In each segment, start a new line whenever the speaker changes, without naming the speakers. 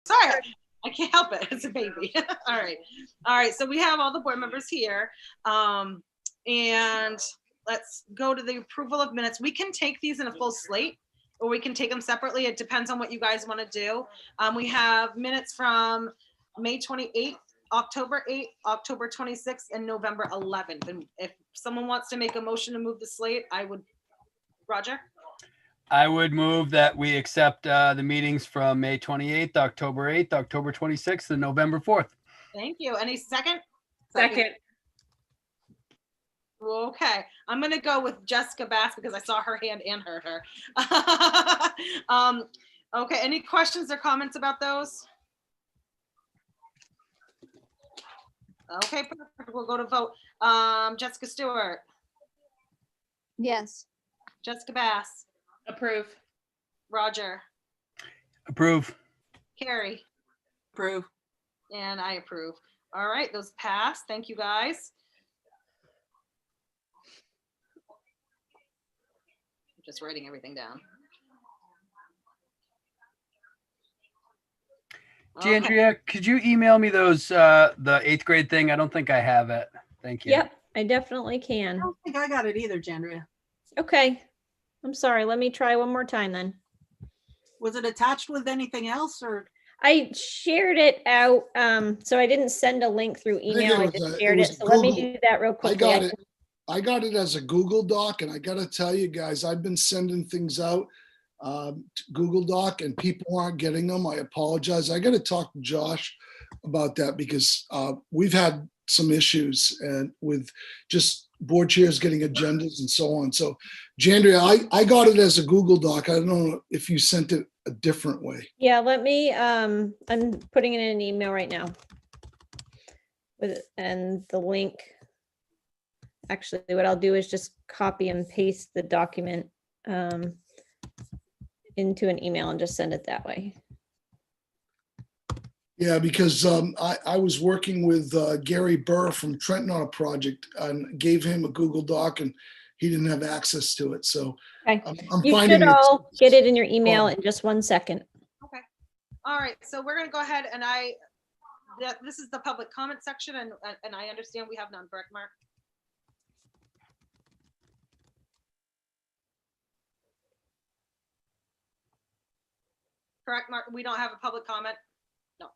Sorry, I can't help it. It's a baby. All right. All right. So we have all the board members here. And let's go to the approval of minutes. We can take these in a full slate or we can take them separately. It depends on what you guys want to do. We have minutes from May 28th, October 8th, October 26th, and November 11th. And if someone wants to make a motion to move the slate, I would. Roger?
I would move that we accept the meetings from May 28th, October 8th, October 26th, and November 4th.
Thank you. Any second?
Second.
Okay, I'm gonna go with Jessica Bass because I saw her hand and heard her. Okay, any questions or comments about those? Okay, perfect. We'll go to vote. Jessica Stewart,
Yes.
Jessica Bass,
Approve.
Roger,
Approve.
Carrie,
Approve.
and I approve. All right, those pass. Thank you, guys. I'm just writing everything down. Okay.
Andrea, could you email me those, the 8th grade thing? I don't think I have it. Thank you.
Yep, I definitely
I
can.
don't think I got it either, Jandria.
Okay. I'm sorry. Let me try one more time then.
Was it attached with anything else or?
I shared it out. So I didn't send a link through
think
email. I
it was
just
a-
shared
it
it.
was
So let me
Google.
do that real
I
quickly.
got it. I got it as a Google Doc, and I gotta tell you guys, I've been sending things out to Google Doc, and people aren't getting them. I apologize. I gotta talk to Josh about that because we've had some issues and with just board chairs getting agendas and so on. So, Jandria, I got it as a Google Doc. I don't know if you sent it a different way.
Yeah, let me, I'm putting it in an email right now. And the link. Actually, what I'll do is just copy and paste the document into an email and just send it that way.
Yeah, because I was working with Gary Burr from Tremont on a project and gave him a Google Doc, and he didn't have access to it. So
Okay.
I'm
You
finding
should
it's-
all get it in your email in just 1 second.
Okay. All right, so we're gonna go ahead and this is the public comment section and I understand we have none, correct, Mark? Correct, Mark? We don't have a public comment? No. Okay.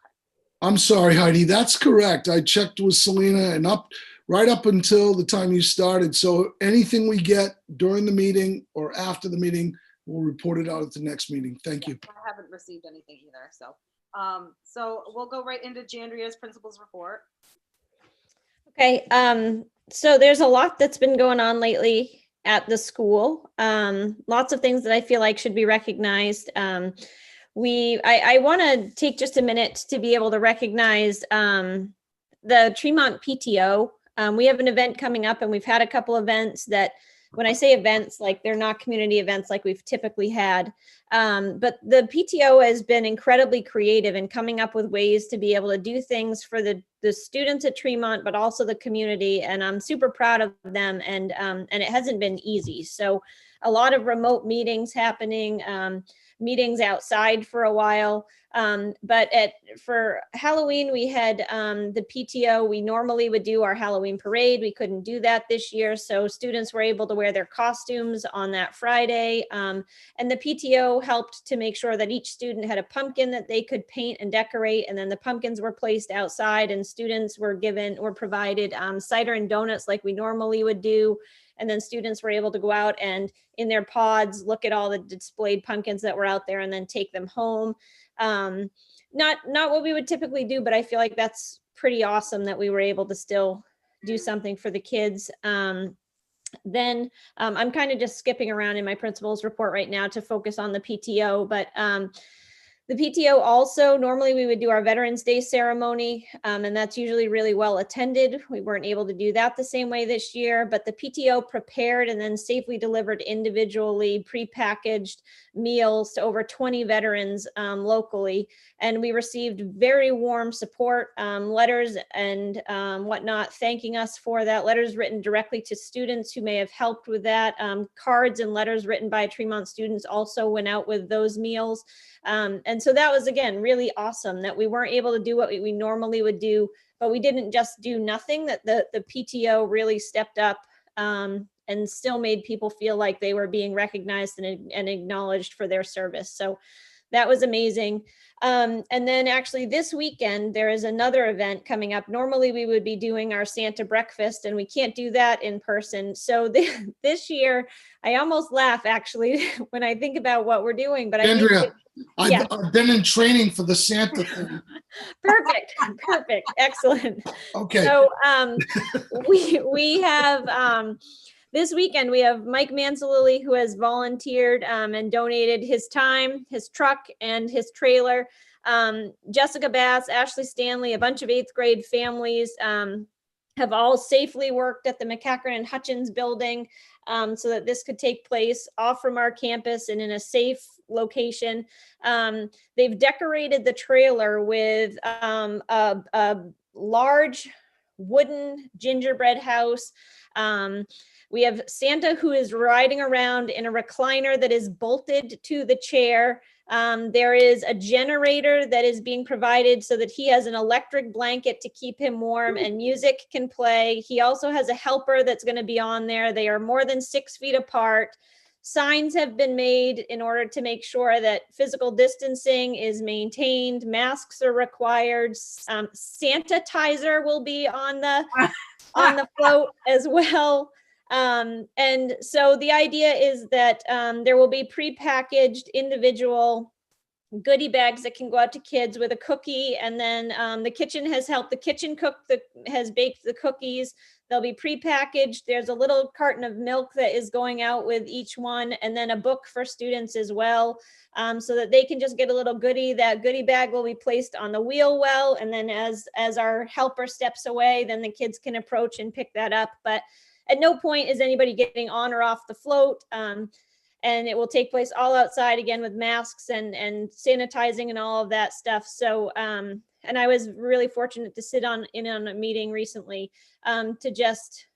I'm sorry, Heidi. That's correct. I checked with Selena and right up until the time you started. So anything we get during the meeting or after the meeting, we'll report it out at the next meeting. Thank you.
I haven't received anything either, so. So we'll go right into Jandria's principal's report.
Okay, so there's a lot that's been going on lately at the school. Lots of things that I feel like should be recognized. I want to take just a minute to be able to recognize the Tremont PTO. We have an event coming up and we've had a couple events that, when I say events, like they're not community events like we've typically had. But the PTO has been incredibly creative in coming up with ways to be able to do things for the students at Tremont, but also the community. And I'm super proud of them. And it hasn't been easy. So a lot of remote meetings happening, meetings outside for a while. But for Halloween, we had the PTO. We normally would do our Halloween parade. We couldn't do that this year. So students were able to wear their costumes on that Friday. And the PTO helped to make sure that each student had a pumpkin that they could paint and decorate. And then the pumpkins were placed outside and students were provided cider and donuts like we normally would do. And then students were able to go out and in their pods, look at all the displayed pumpkins that were out there and then take them home. Not what we would typically do, but I feel like that's pretty awesome that we were able to still do something for the kids. Then I'm kind of just skipping around in my principal's report right now to focus on the PTO, but the PTO also, normally we would do our Veterans Day ceremony, and that's usually really well attended. We weren't able to do that the same way this year, but the PTO prepared and then safely delivered individually prepackaged meals to over 20 veterans locally. And we received very warm support, letters and whatnot, thanking us for that. Letters written directly to students who may have helped with that. Cards and letters written by Tremont students also went out with those meals. And And so that was, again, really awesome that we weren't able to do what we normally would do, but we didn't just do nothing, that the PTO really stepped up and still made people feel like they were being recognized and acknowledged for their service. So that was amazing. And then actually this weekend, there is another event coming up. Normally we would be doing our Santa breakfast and we can't do that in person. So this year, I almost laugh actually when I think about what we're doing, but
Andrea,
yeah.
I've been in training for the Santa thing.
Perfect. Excellent.
Okay.
So we have this weekend, we have Mike Manzalili, who has volunteered and donated his time, his truck, and his trailer. Jessica Bass, Ashley Stanley, a bunch of 8th grade families have all safely worked at the McCackern and Hutchins building so that this could take place off from our campus and in a safe location. They've decorated the trailer with a large wooden gingerbread house. We have Santa who is riding around in a recliner that is bolted to the chair. There is a generator that is being provided so that he has an electric blanket to keep him warm and music can play. He also has a helper that's going to be on there. They are more than 6 feet apart. Signs have been made in order to make sure that physical distancing is maintained. Masks are required. Sanitizer will be on the float as well. And so the idea is that there will be prepackaged individual goodie bags that can go out to kids with a cookie. And then the kitchen has helped the kitchen cook, has baked the cookies. They'll be prepackaged. There's a little carton of milk that is going out with each one, and then a book for students as well, so that they can just get a little goodie. That goodie bag will be placed on the wheel well, and then as our helper steps away, then the kids can approach and pick that up. But at no point is anybody getting on or off the float. And it will take place all outside again with masks and sanitizing and all of that stuff. So, and I was really fortunate to sit in on a meeting recently to just,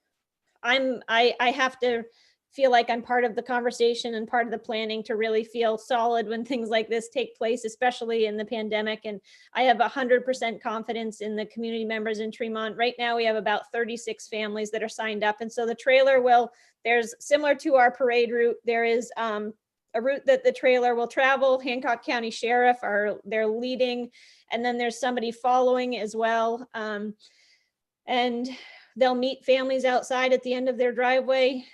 I have to feel like I'm part of the conversation and part of the planning to really feel solid when things like this take place, especially in the pandemic. And I have 100% confidence in the community members in Tremont. Right now, we have about 36 families that are signed up. And so the trailer there's similar to our parade route, there is a route that the trailer will travel. Hancock County Sheriff they're leading, and then there's somebody following as well. And they'll meet families outside at the end of their driveway.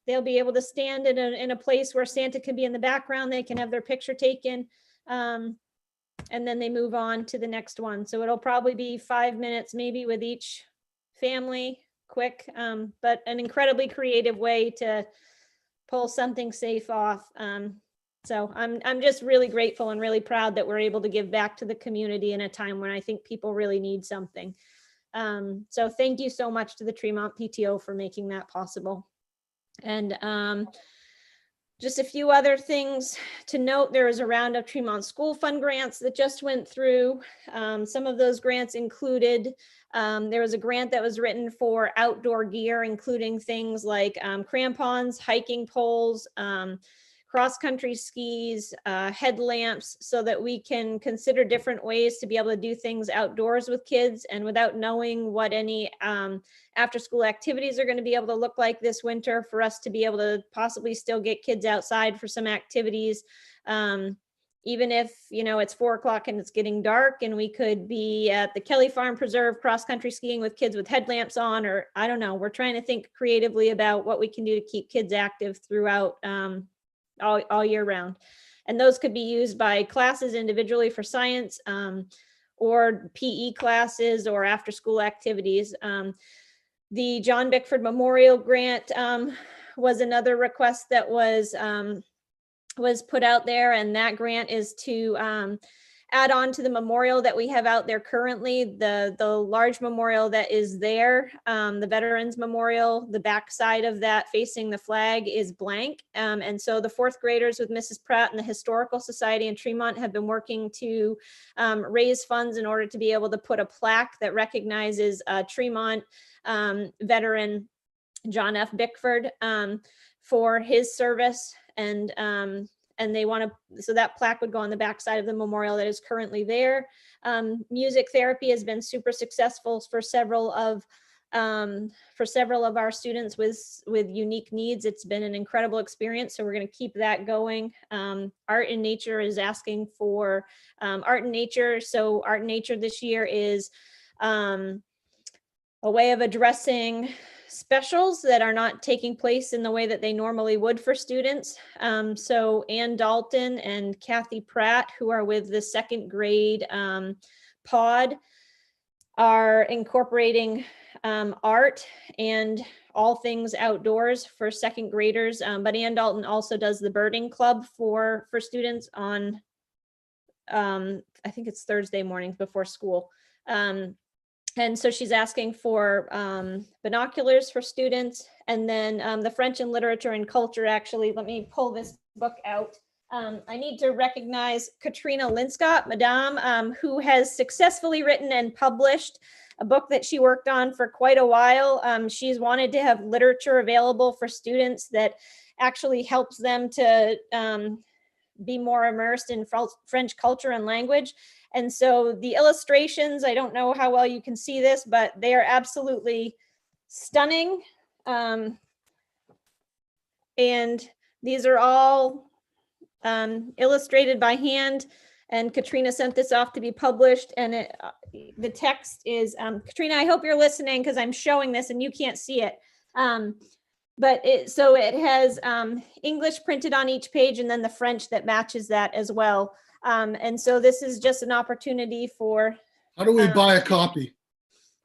They'll be able to stand in a place where Santa can be in the background. They can have their picture taken. And then they move on to the next one. So it'll probably be 5 minutes maybe with each family, quick, but an incredibly creative way to pull something safe off. So I'm just really grateful and really proud that we're able to give back to the community in a time when I think people really need something. So thank you so much to the Tremont PTO for making that possible. And just a few other things to note. There was a round of Tremont School Fund grants that just went through. Some of those grants included, there was a grant that was written for outdoor gear, including things like crampons, hiking poles, cross-country skis, headlamps, so that we can consider different ways to be able to do things outdoors with kids and without knowing what any after-school activities are going to be able to look like this winter, for us to be able to possibly still get kids outside for some activities. Even if, it's 4 o'clock and it's getting dark, and we could be at the Kelly Farm Preserve cross-country skiing with kids with headlamps on, or I don't know, we're trying to think creatively about what we can do to keep kids active throughout all year round. And those could be used by classes individually for science, or PE classes, or after school activities. The John Bickford Memorial Grant was another request that was put out there, and that grant is to add on to the memorial that we have out there currently. The large memorial that is there, the Veterans Memorial, the back side of that facing the flag is blank. And so the 4th graders with Mrs. Pratt and the Historical Society in Tremont have been working to raise funds in order to be able to put a plaque that recognizes Tremont veteran John F. Bickford for his service. And and they want to, so that plaque would go on the backside of the memorial that is currently there. Music therapy has been super successful for several of our students with unique needs. It's been an incredible experience, so we're going to keep that going. Art and Nature is asking for Art and Nature. So Art and Nature this year is a way of addressing specials that are not taking place in the way that they normally would for students. So Ann Dalton and Kathy Pratt, who are with the second grade pod, are incorporating art and all things outdoors for second graders. But Ann Dalton also does the birding club for students on, I think it's Thursday mornings before school. And so she's asking for binoculars for students. And then the French and Literature and Culture, actually, let me pull this book out. I need to recognize Katrina Linscott, Madame, who has successfully written and published a book that she worked on for quite a while. She's wanted to have literature available for students that actually helps them to be more immersed in French culture and language. And so the illustrations, I don't know how well you can see this, but they are absolutely stunning. And these are all illustrated by hand. And Katrina sent this off to be published. And the text is, Katrina, I hope you're listening because I'm showing this and you can't see it. But it has English printed on each page and then the French that matches that as well. And so this is just an opportunity for.
How do we buy a copy?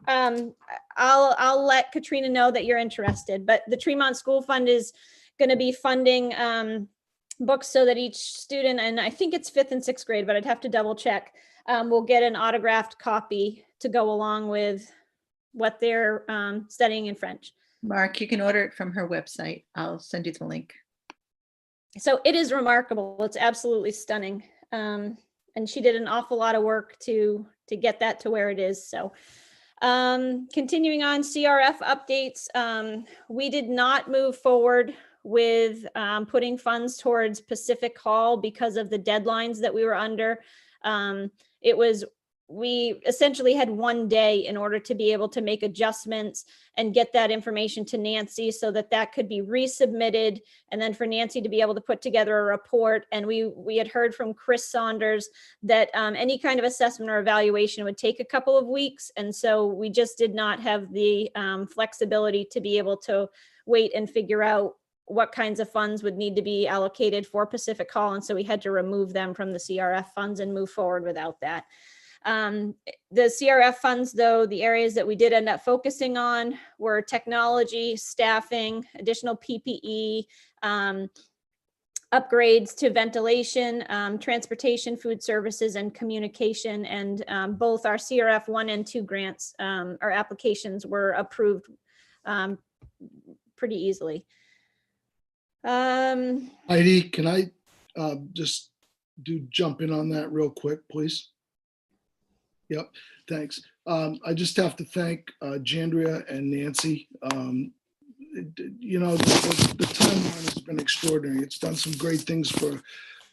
I'll let Katrina know that you're interested, but the Tremont School Fund is going to be funding books so that each student, and I think it's 5th and 6th grade, but I'd have to double check, will get an autographed copy to go along with what they're studying in French.
Mark, you can order it from her website. I'll send you the link.
So it is remarkable. It's absolutely stunning. And she did an awful lot of work to get that to where it is. So continuing on CRF updates, we did not move forward with putting funds towards Pacific Hall because of the deadlines that we were under. We essentially had one day in order to be able to make adjustments and get that information to Nancy so that that could be resubmitted, and then for Nancy to be able to put together a report. And we had heard from Chris Saunders that any kind of assessment or evaluation would take a couple of weeks. And so we just did not have the flexibility to be able to wait and figure out what kinds of funds would need to be allocated for Pacific Hall. And so we had to remove them from the CRF funds and move forward without that. The CRF funds, though, the areas that we did end up focusing on were technology, staffing, additional PPE, upgrades to ventilation, transportation, food services, and communication. And both our CRF 1 and 2 grants or applications were approved pretty easily.
Heidi, can I just jump in on that real quick, please? Yep, thanks. I just have to thank Jandria and Nancy. You know, the timeline has been extraordinary. It's done some great things for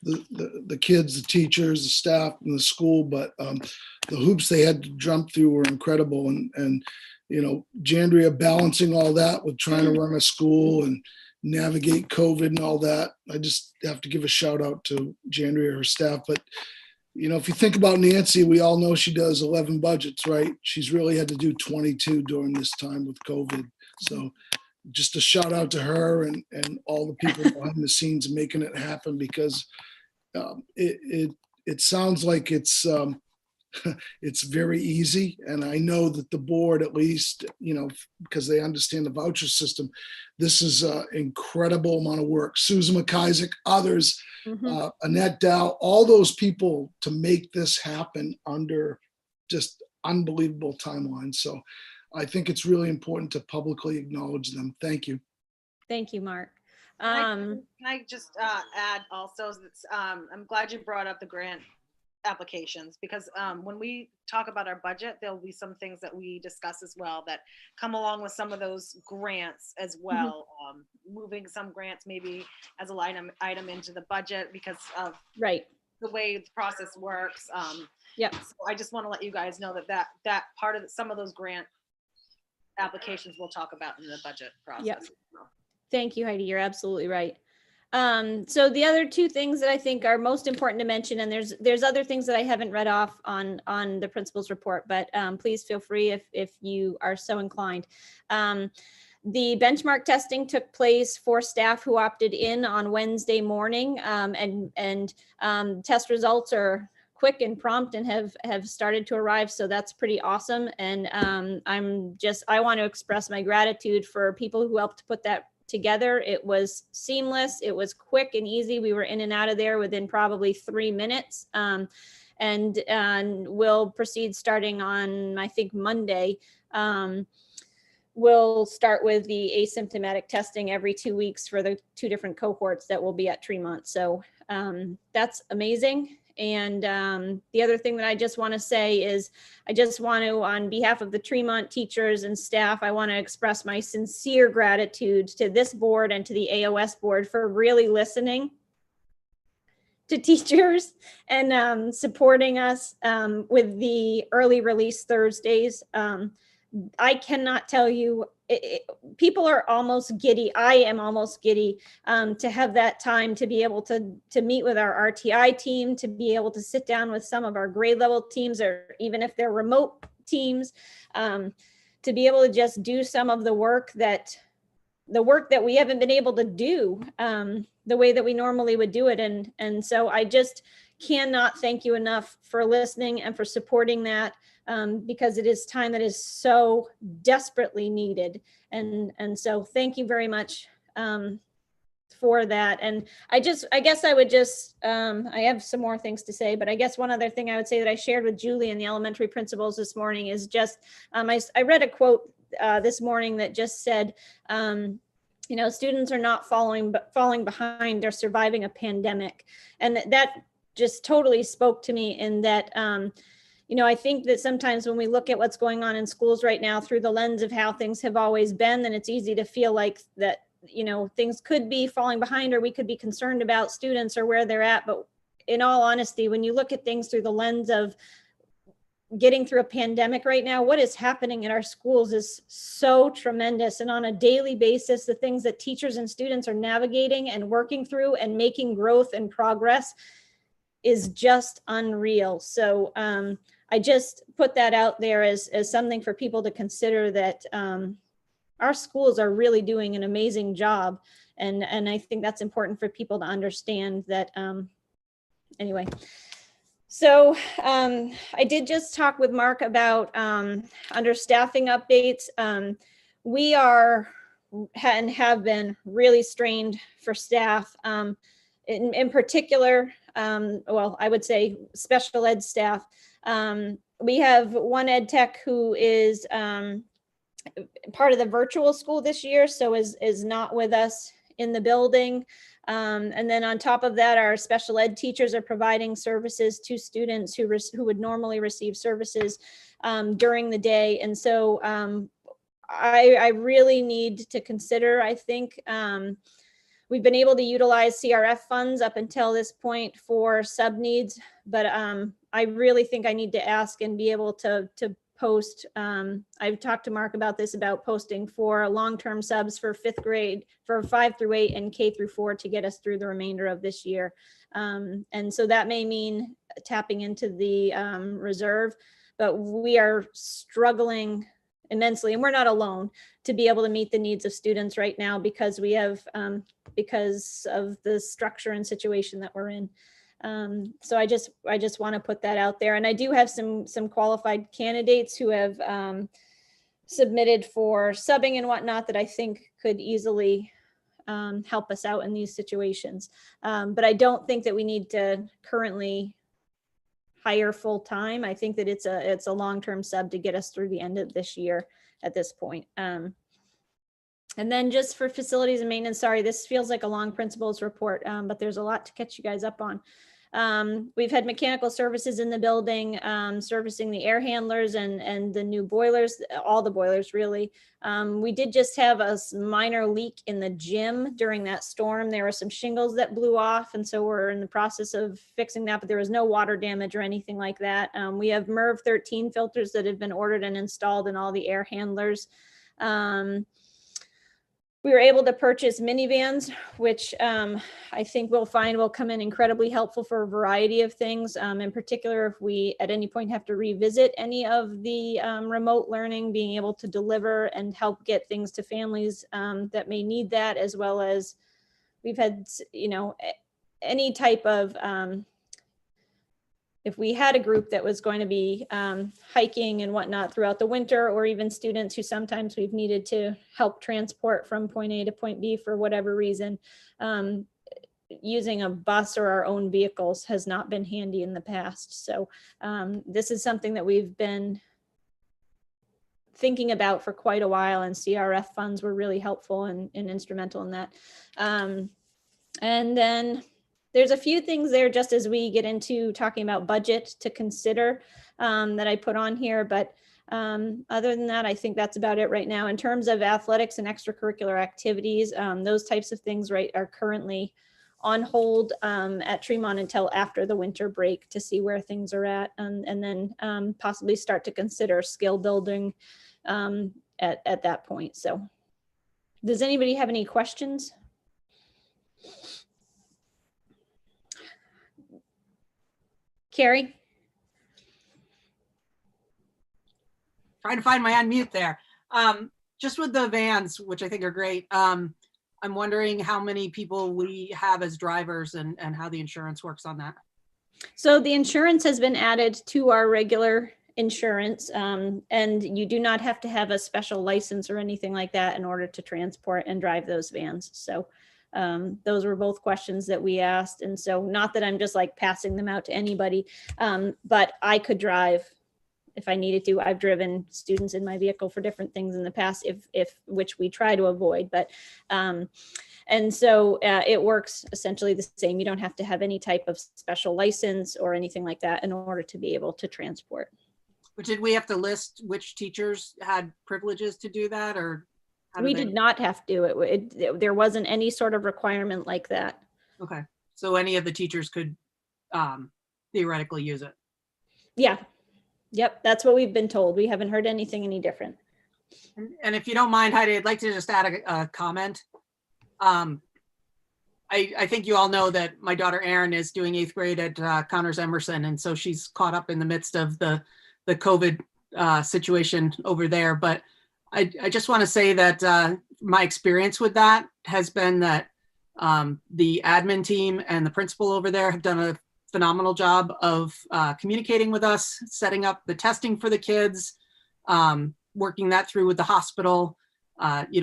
the kids, the teachers, the staff, and the school, but the hoops they had to jump through were incredible. And you know, Jandria balancing all that with trying to run a school and navigate COVID and all that. I just have to give a shout out to Jandria and her staff. But you know, if you think about Nancy, we all know she does 11 budgets, right? She's really had to do 22 during this time with COVID. So just a shout out to her and all the people behind the scenes making it happen, because it sounds like it's it's very easy. And I know that the board, at least, you know, because they understand the voucher system, this is an incredible amount of work. Susan McIsaac, others, Annette Dow, all those people to make this happen under just unbelievable timelines. So I think it's really important to publicly acknowledge them. Thank you.
Thank you, Mark.
Can I just add also, I'm glad you brought up the grant applications, because when we talk about our budget, there'll be some things that we discuss as well that come along with some of those grants as well. Moving some grants maybe as a line item into the budget because of
Right.
the way the process works.
Yep.
So I just want to let you guys know that part of some of those grant applications we'll talk about in the budget process.
Yep. Thank you, Heidi. You're absolutely right. So the other two things that I think are most important to mention, and there's other things that I haven't read off on the principal's report, but please feel free if you are so inclined. The benchmark testing took place for staff who opted in on Wednesday morning, and test results are quick and prompt and have started to arrive. So that's pretty awesome. And I want to express my gratitude for people who helped put that together. It was seamless. It was quick and easy. We were in and out of there within probably 3 minutes. And we'll proceed starting on, I think, Monday. We'll start with the asymptomatic testing every 2 weeks for the 2 different cohorts that will be at Tremont. So that's amazing. And the other thing that I just want to say is I just want to, on behalf of the Tremont teachers and staff, I want to express my sincere gratitude to this board and to the AOS board for really listening to teachers and supporting us with the early release Thursdays. I cannot tell you, people are almost giddy. I am almost giddy to have that time to be able to meet with our RTI team, to be able to sit down with some of our grade level teams, or even if they're remote teams, to be able to just do some of the work that we haven't been able to do the way that we normally would do it. And so I just cannot thank you enough for listening and for supporting that. Because it is time that is so desperately needed. And so thank you very much for that. And I guess I would just, I have some more things to say, but I guess one other thing I would say that I shared with Julie and the elementary principals this morning is just, I read a quote this morning that just said, students are not falling behind, they're surviving a pandemic. And that just totally spoke to me in that, I think that sometimes when we look at what's going on in schools right now through the lens of how things have always been, then it's easy to feel like that, things could be falling behind, or we could be concerned about students or where they're at. But in all honesty, when you look at things through the lens of getting through a pandemic right now, what is happening in our schools is so tremendous. And on a daily basis, the things that teachers and students are navigating and working through and making growth and progress is just unreal. So I just put that out there as something for people to consider, that our schools are really doing an amazing job. And I think that's important for people to understand that. Anyway, so I did just talk with Mark about understaffing updates. We are and have been really strained for staff. In particular, I would say special ed staff. We have one ed tech who is part of the virtual school this year, so is not with us in the building. And then on top of that, our special ed teachers are providing services to students who would normally receive services during the day. And so I really need to consider, I think, we've been able to utilize CRF funds up until this point for sub needs, but I really think I need to ask and be able to post. I've talked to Mark about this, about posting for long-term subs for 5th grade, for 5 through 8 and K through 4 to get us through the remainder of this year. And so that may mean tapping into the reserve, but we are struggling immensely, and we're not alone, to be able to meet the needs of students right now because we have because of the structure and situation that we're in. So I just want to put that out there. And I do have some qualified candidates who have submitted for subbing and whatnot that I think could easily help us out in these situations. But I don't think that we need to currently hire full time. I think that it's a long-term sub to get us through the end of this year at this point. And then just for facilities and maintenance, sorry, this feels like a long principals report, but there's a lot to catch you guys up on. We've had mechanical services in the building, servicing the air handlers and the new boilers, all the boilers really. We did just have a minor leak in the gym during that storm. There were some shingles that blew off, and so we're in the process of fixing that, but there was no water damage or anything like that. We have MERV 13 filters that have been ordered and installed in all the air handlers. We were able to purchase minivans, which I think we'll find will come in incredibly helpful for a variety of things. In particular, if we at any point have to revisit any of the remote learning, being able to deliver and help get things to families that may need that, as well as we've had, any type of, if we had a group that was going to be hiking and whatnot throughout the winter, or even students who sometimes we've needed to help transport from point A to point B for whatever reason, using a bus or our own vehicles has not been handy in the past. So this is something that we've been thinking about for quite a while, and CRF funds were really helpful and instrumental in that. And then there's a few things there just as we get into talking about budget to consider that I put on here. But other than that, I think that's about it right now. In terms of athletics and extracurricular activities, those types of things are currently on hold at Tremont until after the winter break to see where things are at, and then possibly start to consider skill building at that point. So does anybody have any questions? Carrie?
Trying to find my unmute there. Just with the vans, which I think are great. I'm wondering how many people we have as drivers and how the insurance works on that.
So the insurance has been added to our regular insurance, and you do not have to have a special license or anything like that in order to transport and drive those vans. So those were both questions that we asked. And so not that I'm just like passing them out to anybody, but I could drive if I needed to. I've driven students in my vehicle for different things in the past, if which we try to avoid, but and so it works essentially the same. You don't have to have any type of special license or anything like that in order to be able to transport.
But did we have to list which teachers had privileges to do that, or?
We did not have to. There wasn't any sort of requirement like that.
Okay, so any of the teachers could theoretically use it.
Yeah. Yep, that's what we've been told. We haven't heard anything any different.
And if you don't mind, Heidi, I'd like to just add a comment. I think you all know that my daughter Erin is doing 8th grade at Connors Emerson, and so she's caught up in the midst of the COVID situation over there. But I just want to say that my experience with that has been that the admin team and the principal over there have done a phenomenal job of communicating with us, setting up the testing for the kids, working that through with the hospital,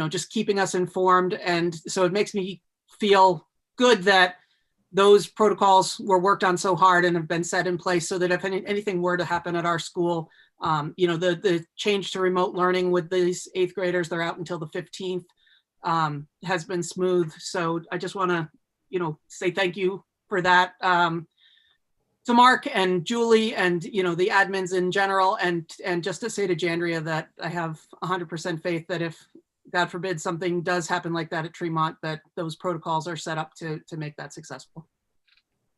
just keeping us informed. And so it makes me feel good that those protocols were worked on so hard and have been set in place so that if anything were to happen at our school, the change to remote learning with these 8th graders, they're out until the 15th, has been smooth. So I just want to, say thank you for that to Mark and Julie and, the admins in general. And just to say to Jandria that I have 100% faith that if, God forbid, something does happen like that at Tremont, that those protocols are set up to make that successful.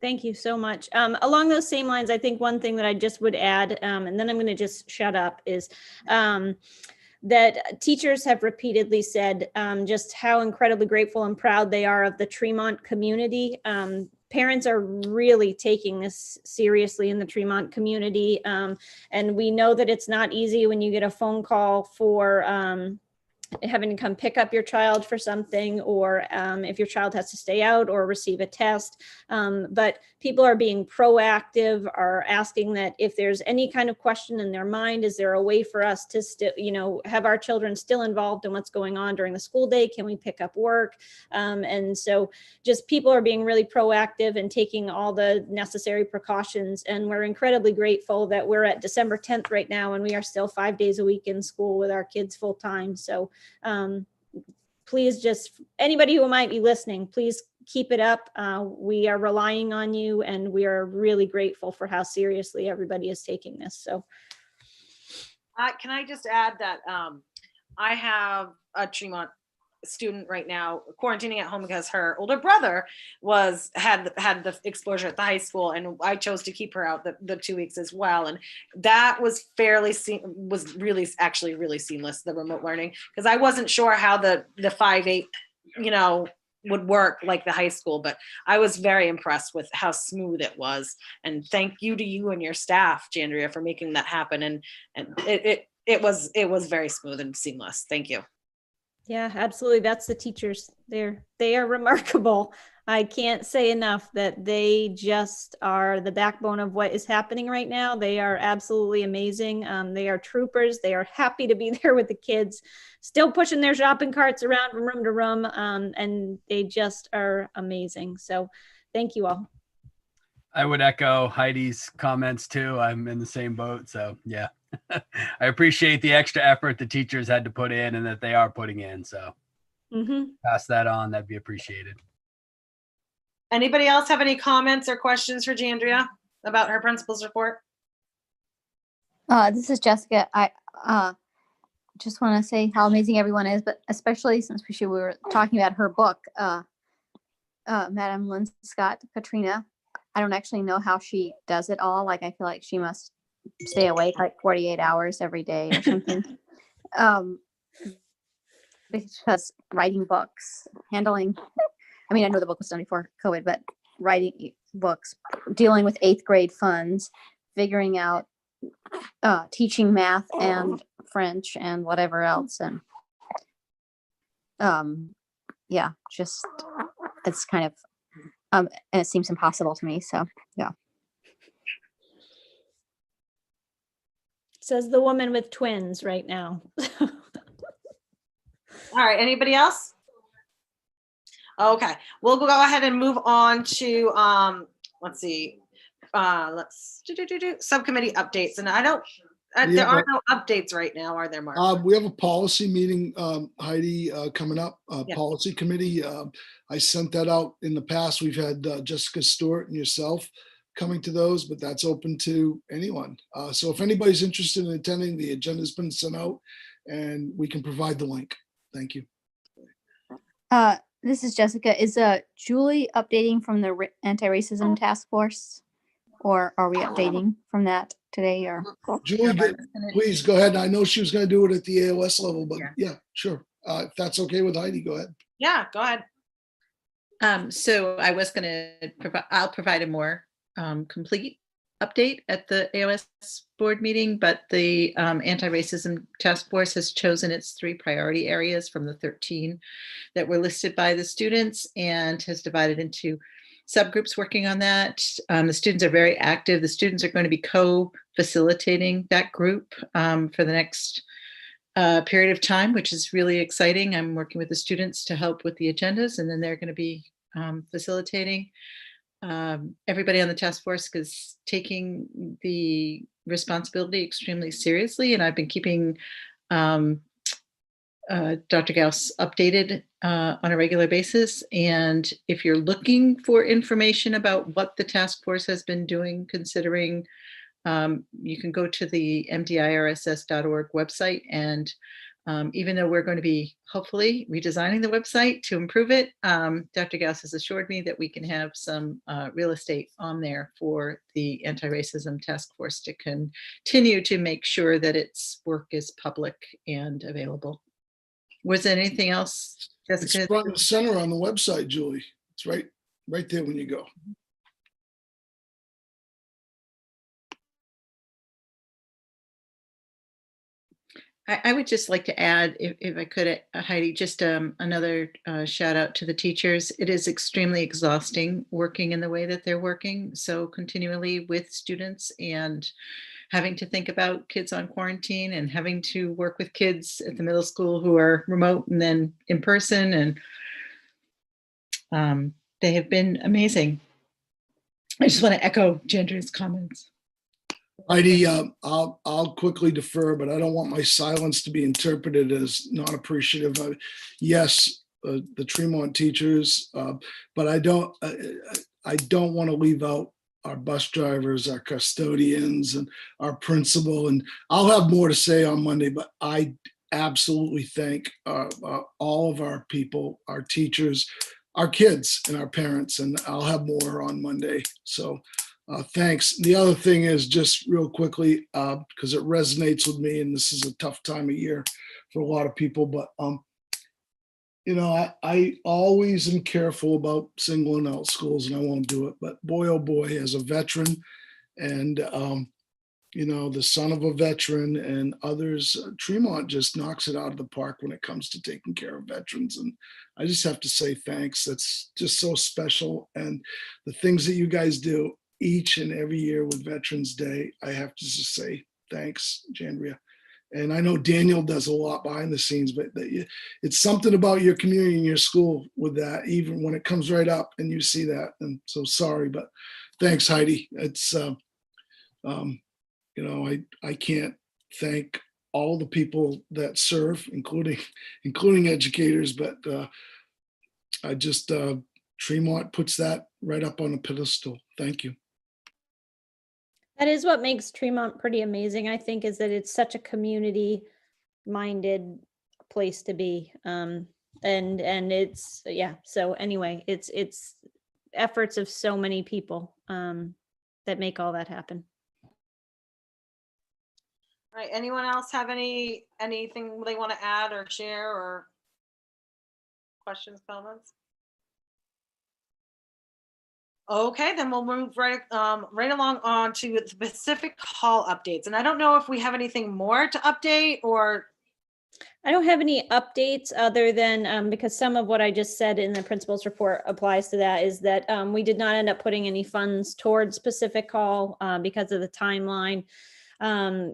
Thank you so much. Along those same lines, I think one thing that I just would add, and then I'm going to just shut up, is that teachers have repeatedly said just how incredibly grateful and proud they are of the Tremont community. Parents are really taking this seriously in the Tremont community. And we know that it's not easy when you get a phone call for having to come pick up your child for something, or if your child has to stay out or receive a test. But people are being proactive, are asking that if there's any kind of question in their mind, is there a way for us to still, have our children still involved in what's going on during the school day? Can we pick up work? And so just people are being really proactive and taking all the necessary precautions. And we're incredibly grateful that we're at December 10th right now, and we are still 5 days a week in school with our kids full time. So please, just anybody who might be listening, please keep it up. We are relying on you, and we are really grateful for how seriously everybody is taking this. So
Can I just add that I have a Tremont student right now quarantining at home because her older brother had the exposure at the high school, and I chose to keep her out the 2 weeks as well. And that was really seamless, the remote learning, because I wasn't sure how the 5-8, would work like the high school, but I was very impressed with how smooth it was. And thank you to you and your staff, Jandria, for making that happen. And it was very smooth and seamless. Thank you.
yeah, absolutely. That's the teachers. They are remarkable. I can't say enough that they just are the backbone of what is happening right now. They are absolutely amazing. They are troopers. They are happy to be there with the kids, still pushing their shopping carts around from room to room. And they just are amazing. So thank you all.
I would echo Heidi's comments too. I'm in the same boat. So yeah, I appreciate the extra effort the teachers had to put in and that they are putting in. So pass that on. That'd be appreciated.
Anybody else have any comments or questions for Jandria about her principal's report?
This is Jessica. I just want to say how amazing everyone is, but especially since we were talking about her book, Madam Lynn Scott, Katrina. I don't actually know how she does it all. Like, I feel like she must stay awake like 48 hours every day or something. Because writing books, handling, I mean, I know the book was done before COVID, but writing books, dealing with 8th grade funds, figuring out, teaching math and French and whatever else. And yeah, just, it's kind of, and it seems impossible to me. So yeah.
Says the woman with twins right now.
All right, anybody else? Okay, we'll go ahead and move on to, let's see, let's do subcommittee updates. And there are no updates right now, are there, Mark?
We have a policy meeting, Heidi, coming up,
Yeah.
policy committee. I sent that out in the past. We've had Jessica Stewart and yourself coming to those, but that's open to anyone. So if anybody's interested in attending, the agenda's been sent out and we can provide the link. Thank you.
This is Jessica. Is Julie updating from the anti-racism task force, or are we updating from that today? Or
Julie, please go ahead. I know she was going to do it at the AOS level, but
Yeah.
yeah, sure. If that's okay with Heidi, go ahead.
Yeah, go ahead.
So I was going to I'll provide a more complete update at the AOS board meeting, but the anti-racism task force has chosen its 3 priority areas from the 13 that were listed by the students and has divided into subgroups working on that. The students are very active. The students are going to be co-facilitating that group for the next period of time, which is really exciting. I'm working with the students to help with the agendas, and then they're going to be facilitating. Everybody on the task force is taking the responsibility extremely seriously, and I've been keeping Dr. Gauss updated on a regular basis. And if you're looking for information about what the task force has been doing, considering, you can go to the mdirss.org website. And even though we're going to be hopefully redesigning the website to improve it, Dr. Gauss has assured me that we can have some real estate on there for the anti-racism task force to continue to make sure that its work is public and available. Was there anything else, Jessica?
It's front and center on the website, Julie. It's right there when you go.
I would just like to add, if I could, Heidi, just another shout out to the teachers. It is extremely exhausting working in the way that they're working so continually with students and having to think about kids on quarantine and having to work with kids at the middle school who are remote and then in person. And they have been amazing. I just want to echo Jandria's comments.
Heidi, I'll quickly defer, but I don't want my silence to be interpreted as not appreciative. Yes, the Tremont teachers, but I don't want to leave out our bus drivers, our custodians, and our principal. And I'll have more to say on Monday, but I absolutely thank all of our people, our teachers, our kids, and our parents. And I'll have more on Monday. So thanks. The other thing is, just real quickly, because it resonates with me, and this is a tough time of year for a lot of people, but I always am careful about singling out schools, and I won't do it. But boy, oh boy, as a veteran and, the son of a veteran and others, Tremont just knocks it out of the park when it comes to taking care of veterans. And I just have to say thanks. That's just so special. And the things that you guys do each and every year with Veterans Day, I have to just say thanks, Jandria. And I know Daniel does a lot behind the scenes, but it's something about your community and your school with that, even when it comes right up and you see that. And so sorry, but thanks, Heidi. It's, I can't thank all the people that serve, including educators, but I just, Tremont puts that right up on a pedestal. Thank you.
That is what makes Tremont pretty amazing, I think, is that it's such a community-minded place to be. And it's, yeah. So anyway, it's efforts of so many people that make all that happen.
All right, anyone else have anything they want to add or share, or questions, comments? Okay, then we'll move right along on to the Pacific Hall updates. And I don't know if we have anything more to update, or.
I don't have any updates other than because some of what I just said in the principal's report applies to that, is that we did not end up putting any funds towards Pacific Hall because of the timeline. I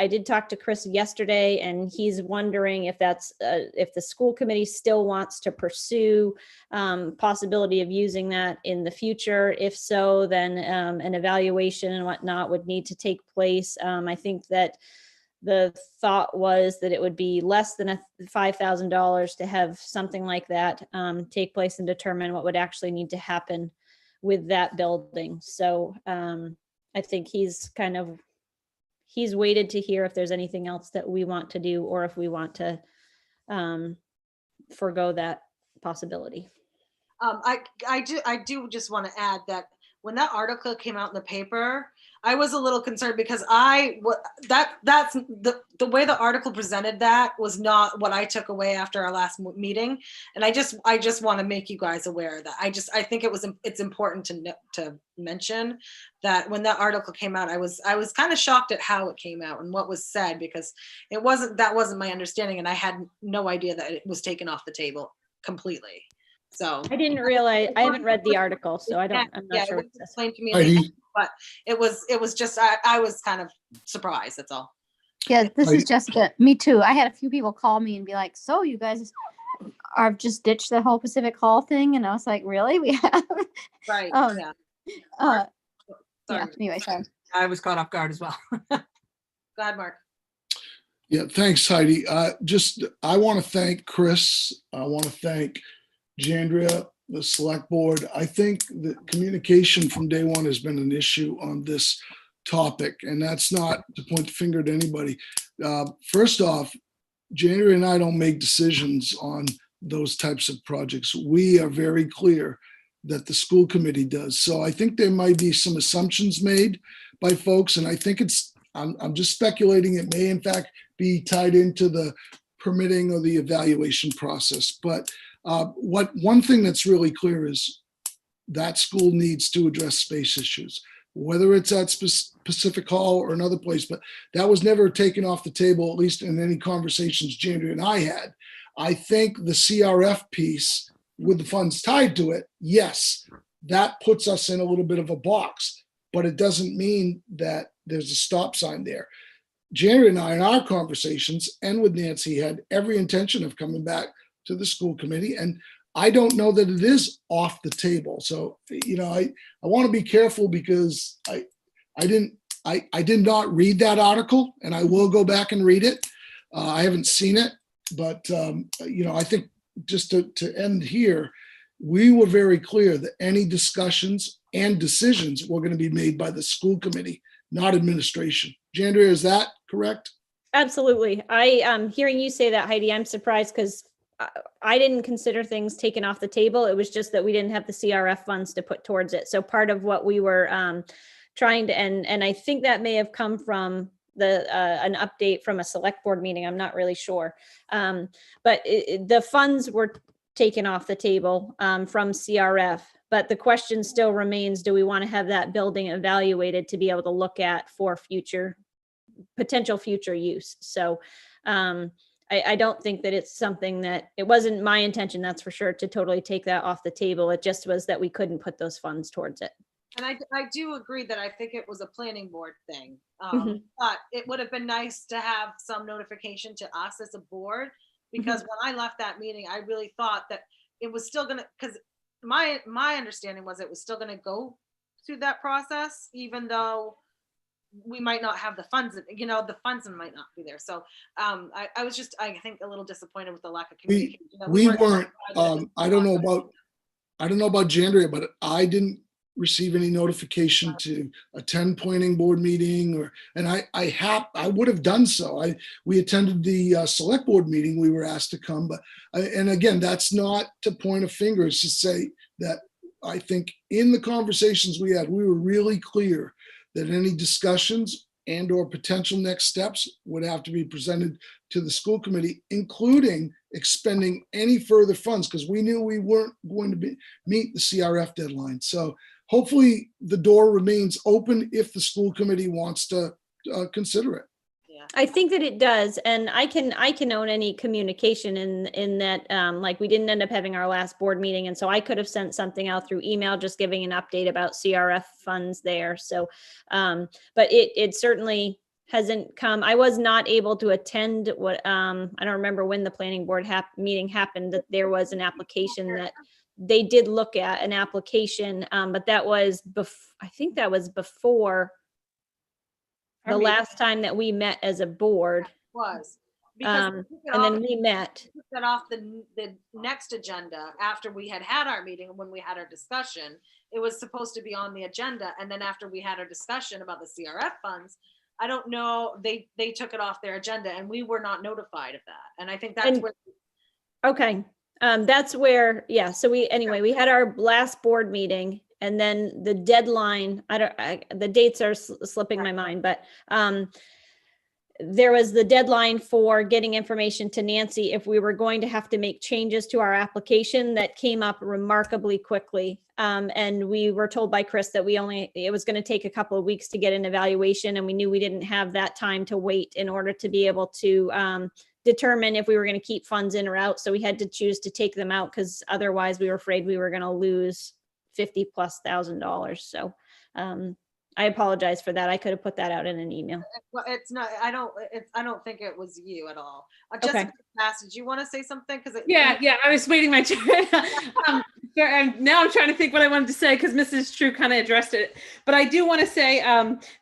did talk to Chris yesterday, and he's wondering if that's if the school committee still wants to pursue possibility of using that in the future. If so, then an evaluation and whatnot would need to take place. I think that the thought was that it would be less than $5,000 to have something like that take place and determine what would actually need to happen with that building. So I think he's waited to hear if there's anything else that we want to do, or if we want to forego that possibility.
I do just want to add that when that article came out in the paper, I was a little concerned because that's the way the article presented that was not what I took away after our last meeting. And I just want to make you guys aware of that. I think it's important to mention that when that article came out, I was kind of shocked at how it came out and what was said, because that wasn't my understanding, and I had no idea that it was taken off the table completely. So
I didn't realize, I haven't read the article, so I'm not sure.
It was explained to me, but it was just, I was kind of surprised, that's all.
Yeah, this is Jessica. Me too. I had a few people call me and be like, so you guys are just ditched the whole Pacific Hall thing? And I was like, really? We have?
Right, yeah.
Yeah,
Sorry.
anyway, sorry.
I was caught off guard as well.
Go ahead, Mark.
Yeah, thanks, Heidi. I want to thank Chris. I want to thank Jandria, the select board. I think the communication from day one has been an issue on this topic, and that's not to point the finger at anybody. First off, Jandria and I don't make decisions on those types of projects. We are very clear that the school committee does. So I think there might be some assumptions made by folks, and I think I'm just speculating, it may in fact be tied into the permitting or the evaluation process. But one thing that's really clear is that school needs to address space issues, whether it's at Pacific Hall or another place, but that was never taken off the table, at least in any conversations Jandria and I had. I think the CRF piece with the funds tied to it, yes, that puts us in a little bit of a box, but it doesn't mean that there's a stop sign there. Jandria and I, in our conversations and with Nancy, had every intention of coming back to the school committee, and I don't know that it is off the table. So, I want to be careful, because I did not read that article, and I will go back and read it. I haven't seen it, but I think just to end here, we were very clear that any discussions and decisions were going to be made by the school committee, not administration. Jandria, is that correct?
Absolutely. Hearing you say that, Heidi, I'm surprised because I didn't consider things taken off the table. It was just that we didn't have the CRF funds to put towards it. So part of what we were trying to, and I think that may have come from an update from a select board meeting. I'm not really sure. But the funds were taken off the table from CRF. But the question still remains, do we want to have that building evaluated to be able to look at for potential future use? So I don't think that it's something that, it wasn't my intention, that's for sure, to totally take that off the table. It just was that we couldn't put those funds towards it.
And I do agree that I think it was a planning board thing.
Mhm.
But it would have been nice to have some notification to us as a board, because when I left that meeting, I really thought that it was still gonna, because my understanding was it was still gonna go through that process, even though we might not have the funds, the funds might not be there. So I was just, I think, a little disappointed with the lack of communication. that
We
weren't
weren't,
provided
I don't know about Jandria, but I didn't receive any notification to attend planning board meeting and I would have done so. We attended the select board meeting. We were asked to come, but and again, that's not to point a finger. It's to say that I think in the conversations we had, we were really clear that any discussions and or potential next steps would have to be presented to the school committee, including expending any further funds, because we knew we weren't going to meet the CRF deadline. So hopefully the door remains open if the school committee wants to consider it.
Yeah.
I think that it does, and I can own any communication in that. Like, we didn't end up having our last board meeting, and so I could have sent something out through email, just giving an update about CRF funds there. So, but it certainly hasn't come. I was not able to attend what I don't remember when the planning board meeting happened. That there was an application that they did look at an application, but that was I think that was before the last time that we met as a board.
Was because
and then we met.
took that off the next agenda after we had our meeting. When we had our discussion, it was supposed to be on the agenda, and then after we had our discussion about the CRF funds, I don't know, they took it off their agenda, and we were not notified of that. And I think that's where.
Okay, that's where, yeah. So we had our last board meeting. And then the deadline, the dates are slipping my mind, but there was the deadline for getting information to Nancy if we were going to have to make changes to our application that came up remarkably quickly. And we were told by Chris that it was going to take a couple of weeks to get an evaluation, and we knew we didn't have that time to wait in order to be able to determine if we were going to keep funds in or out. So we had to choose to take them out, because otherwise we were afraid we were going to lose $50,000+. So I apologize for that. I could have put that out in an email.
Well, it's not. I don't think it was you at all.
Okay.
Jessica, did you want to say something? Because
yeah, I was waiting my turn. And now I'm trying to think what I wanted to say, because Mrs. True kind of addressed it. But I do want to say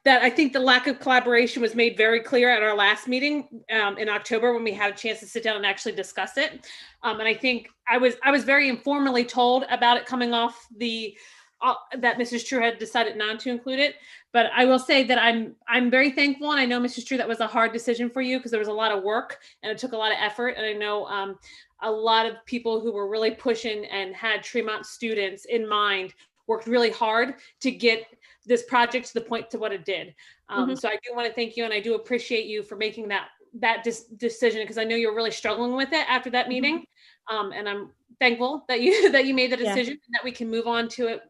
that I think the lack of collaboration was made very clear at our last meeting in October, when we had a chance to sit down and actually discuss it. And I think I was very informally told about it coming off that Mrs. True had decided not to include it. But I will say that I'm very thankful, and I know, Mrs. True, that was a hard decision for you, because there was a lot of work and it took a lot of effort. And I know a lot of people who were really pushing and had Tremont students in mind worked really hard to get this project to the point to what it did. So I do want to thank you, and I do appreciate you for making that decision, because I know you're really struggling with it after that meeting. And I'm thankful that you made the decision, and that we can move on to it.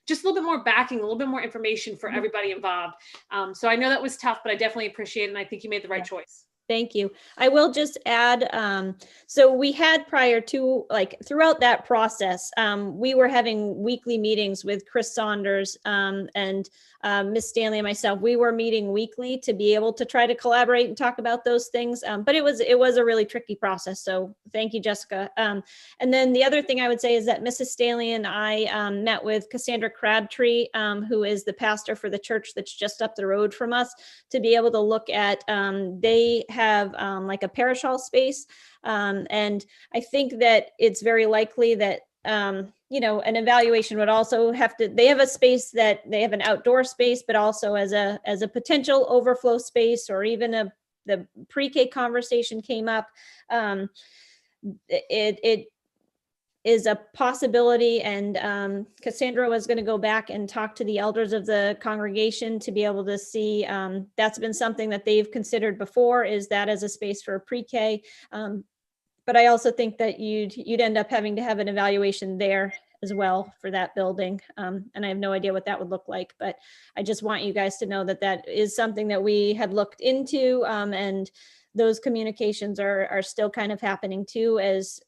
Just a little bit more backing, a little bit more information for everybody involved. So I know that was tough, but I definitely appreciate it, and I think you made the right choice.
Thank you. I will just add, so we had prior to, throughout that process, we were having weekly meetings with Chris Saunders and Miss Stanley and myself. We were meeting weekly to be able to try to collaborate and talk about those things. But it was a really tricky process. So thank you, Jessica. And then the other thing I would say is that Mrs. Stanley and I met with Cassandra Crabtree, who is the pastor for the church that's just up the road from us, to be able to look at, they have like a parish hall space. And I think that it's very likely that, you know, an evaluation would also have to, they have a space that they have an outdoor space, but also as a potential overflow space, or even the pre-K conversation came up. It is a possibility, and Cassandra was going to go back and talk to the elders of the congregation to be able to see, that's been something that they've considered before, is that as a space for a pre-K. But I also think that you'd end up having to have an evaluation there as well for that building. And I have no idea what that would look like, but I just want you guys to know that that is something that we had looked into, and those communications are still kind of happening too, as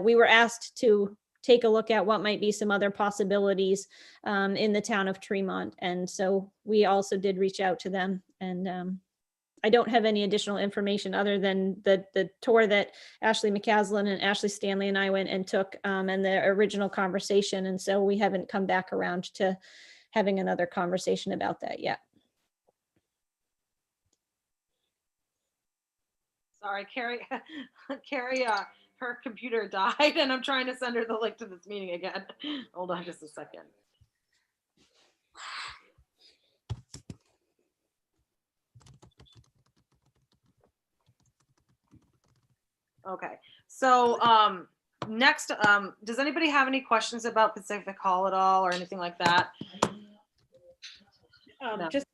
we were asked to take a look at what might be some other possibilities in the town of Tremont. And so we also did reach out to them, and I don't have any additional information other than the tour that Ashley McCaslin and Ashley Stanley and I went and took, and the original conversation. And so we haven't come back around to having another conversation about that yet.
Sorry, Carrie, her computer died, and I'm trying to send her the link to this meeting again. Hold on just a second. Okay, so next, does anybody have any questions about Pacific Hall at all, or anything like that? No.
Just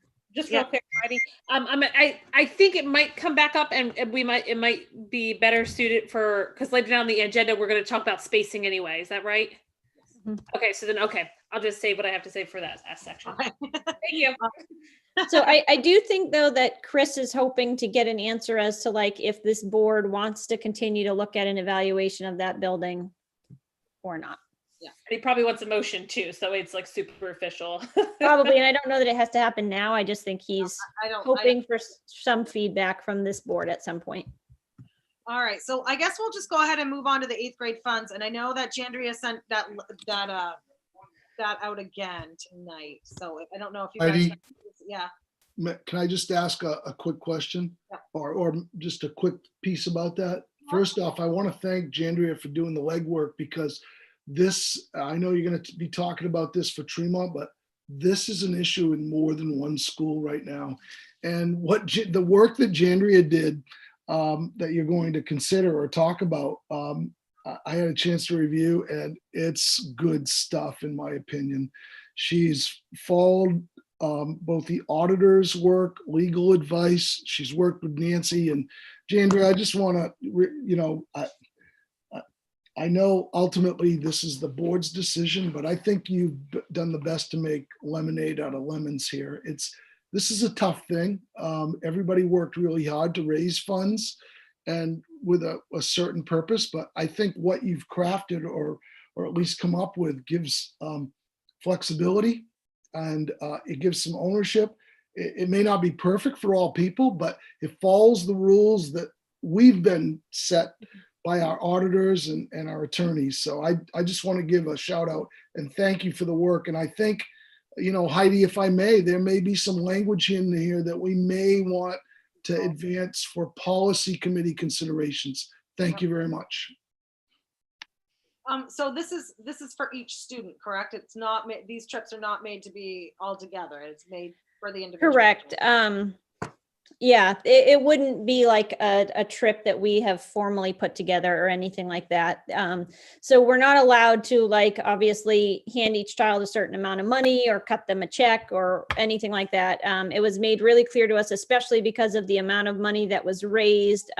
Yeah.
real quick, Heidi. I think it might come back up, and it might be better suited for, because later down the agenda we're going to talk about spacing anyway. Is that right?
Mhm.
Okay, so then I'll just say what I have to say for that section. Thank you.
So I do think though that Chris is hoping to get an answer as to like if this board wants to continue to look at an evaluation of that building or not.
And he probably wants a motion too, so it's like super official.
Probably, and I don't know that it has to happen now. I just think he's
I don't.
hoping for some feedback from this board at some point.
All right, so I guess we'll just go ahead and move on to the 8th grade funds. And I know that Jandria sent that out again tonight. So I don't know if you guys.
Heidi?
Yeah.
Can I just ask a quick question?
Yeah.
Or just a quick piece about that? First off, I want to thank Jandria for doing the legwork, because this, I know you're going to be talking about this for Tremont, but this is an issue in more than one school right now. And the work that Jandria did, that you're going to consider or talk about, I had a chance to review, and it's good stuff in my opinion. She's followed both the auditor's work, legal advice. She's worked with Nancy and Jandria. I just want to, I know ultimately this is the board's decision, but I think you've done the best to make lemonade out of lemons here. This is a tough thing. Everybody worked really hard to raise funds and with a certain purpose, but I think what you've crafted or at least come up with gives flexibility, and it gives some ownership. It may not be perfect for all people, but it follows the rules that we've been set by our auditors and our attorneys. So I just want to give a shout out and thank you for the work. And I think, Heidi, if I may, there may be some language in here that we may want to advance for policy committee considerations. Thank you very much.
So this is for each student, correct? It's not, these trips are not made to be all together. It's made for the individual.
Correct. Yeah, it wouldn't be like a trip that we have formally put together or anything like that. So we're not allowed to like obviously hand each child a certain amount of money or cut them a check or anything like that. It was made really clear to us, especially because of the amount of money that was raised,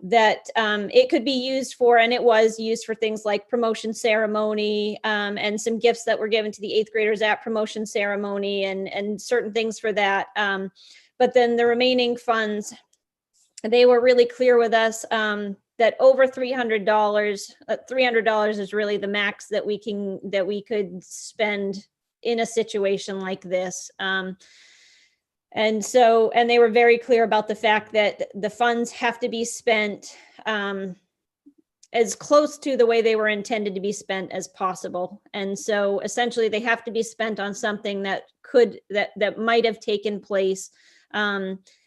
that it could be used for, and it was used for things like promotion ceremony, and some gifts that were given to the 8th graders at promotion ceremony and certain things for that. But then the remaining funds, they were really clear with us that over $300, $300 is really the max that we could spend in a situation like this. And they were very clear about the fact that the funds have to be spent as close to the way they were intended to be spent as possible. And so essentially they have to be spent on something that might have taken place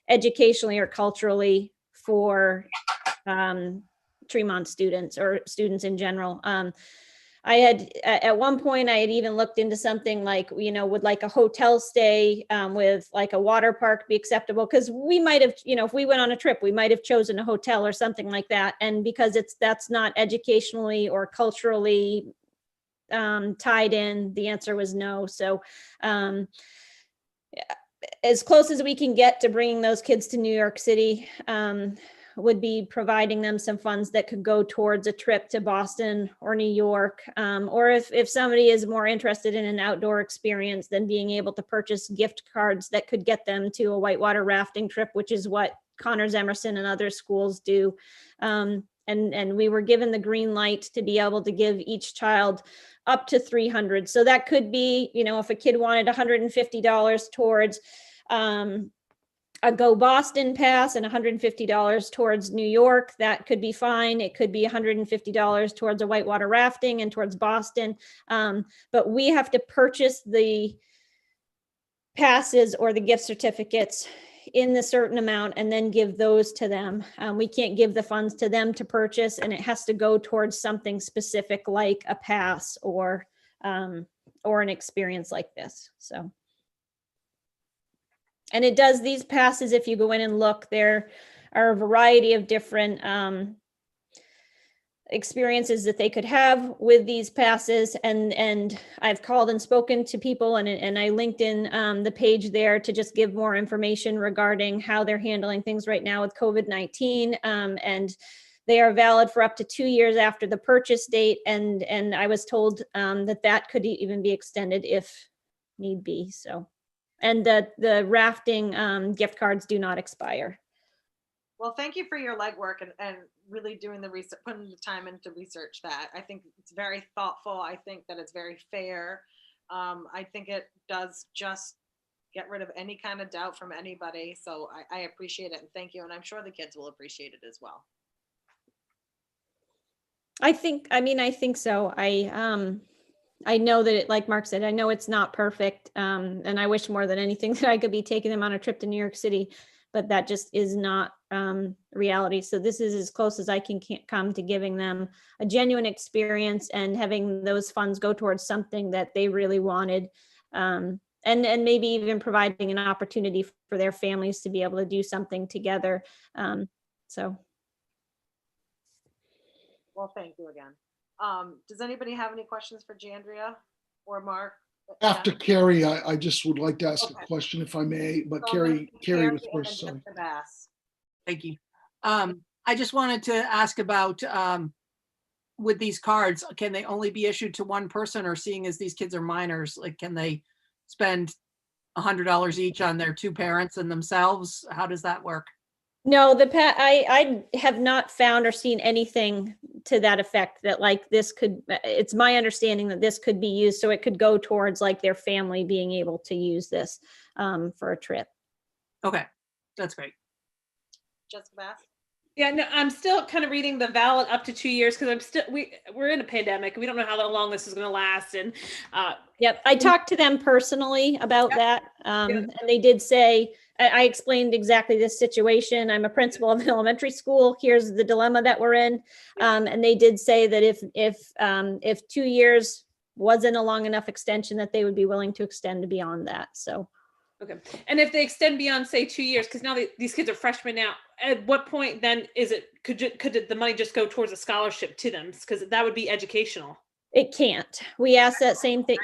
educationally or culturally for Tremont students or students in general. I had at one point I had even looked into something like, would like a hotel stay with like a water park be acceptable? Because we might have, if we went on a trip, we might have chosen a hotel or something like that. And because that's not educationally or culturally tied in, the answer was no. So as close as we can get to bringing those kids to New York City, would be providing them some funds that could go towards a trip to Boston or New York. Or if somebody is more interested in an outdoor experience, then being able to purchase gift cards that could get them to a whitewater rafting trip, which is what Connors Emerson and other schools do. And we were given the green light to be able to give each child up to $300. So that could be, if a kid wanted $150 towards a Go Boston pass and $150 towards New York, that could be fine. It could be $150 towards a whitewater rafting and towards Boston. But we have to purchase the passes or the gift certificates in the certain amount and then give those to them. We can't give the funds to them to purchase, and it has to go towards something specific like a pass or an experience like this. So. And it does these passes, if you go in and look, there are a variety of different experiences that they could have with these passes. And I've called and spoken to people, and I linked in the page there to just give more information regarding how they're handling things right now with COVID-19. And they are valid for up to 2 years after the purchase date. And I was told that could even be extended if need be. So. And the rafting gift cards do not expire.
Well, thank you for your legwork and really doing the research, putting the time into research that. I think it's very thoughtful. I think that it's very fair. I think it does just get rid of any kind of doubt from anybody. So I appreciate it and thank you. And I'm sure the kids will appreciate it as well.
I think so. I know that it, like Mark said, I know it's not perfect. And I wish more than anything that I could be taking them on a trip to New York City, but that just is not reality. So this is as close as I can come to giving them a genuine experience and having those funds go towards something that they really wanted. And maybe even providing an opportunity for their families to be able to do something together. So.
Well, thank you again. Does anybody have any questions for Jandria or Mark?
After Carrie, I just would like to ask
Okay.
a question if I may, but
So
Carrie was
and
first,
then
sorry.
Jessica Bass.
Thank you. I just wanted to ask about, with these cards, can they only be issued to one person, or seeing as these kids are minors, like, can they spend $100 each on their two parents and themselves? How does that work?
No, I have not found or seen anything to that effect that like this could, it's my understanding that this could be used. So it could go towards like their family being able to use this for a trip.
Okay, that's great.
Jessica Bass.
Yeah, no, I'm still kind of reading the valid up to 2 years because we're in a pandemic. We don't know how long this is going to last. And
yep, I talked to them personally about that. And they did say, I explained exactly this situation. I'm a principal of an elementary school. Here's the dilemma that we're in. And they did say that if 2 years wasn't a long enough extension, that they would be willing to extend beyond that. So.
Okay. And if they extend beyond, say, 2 years, because now these kids are freshmen now, at what point then could the money just go towards a scholarship to them? Because that would be educational.
It can't. We asked that same thing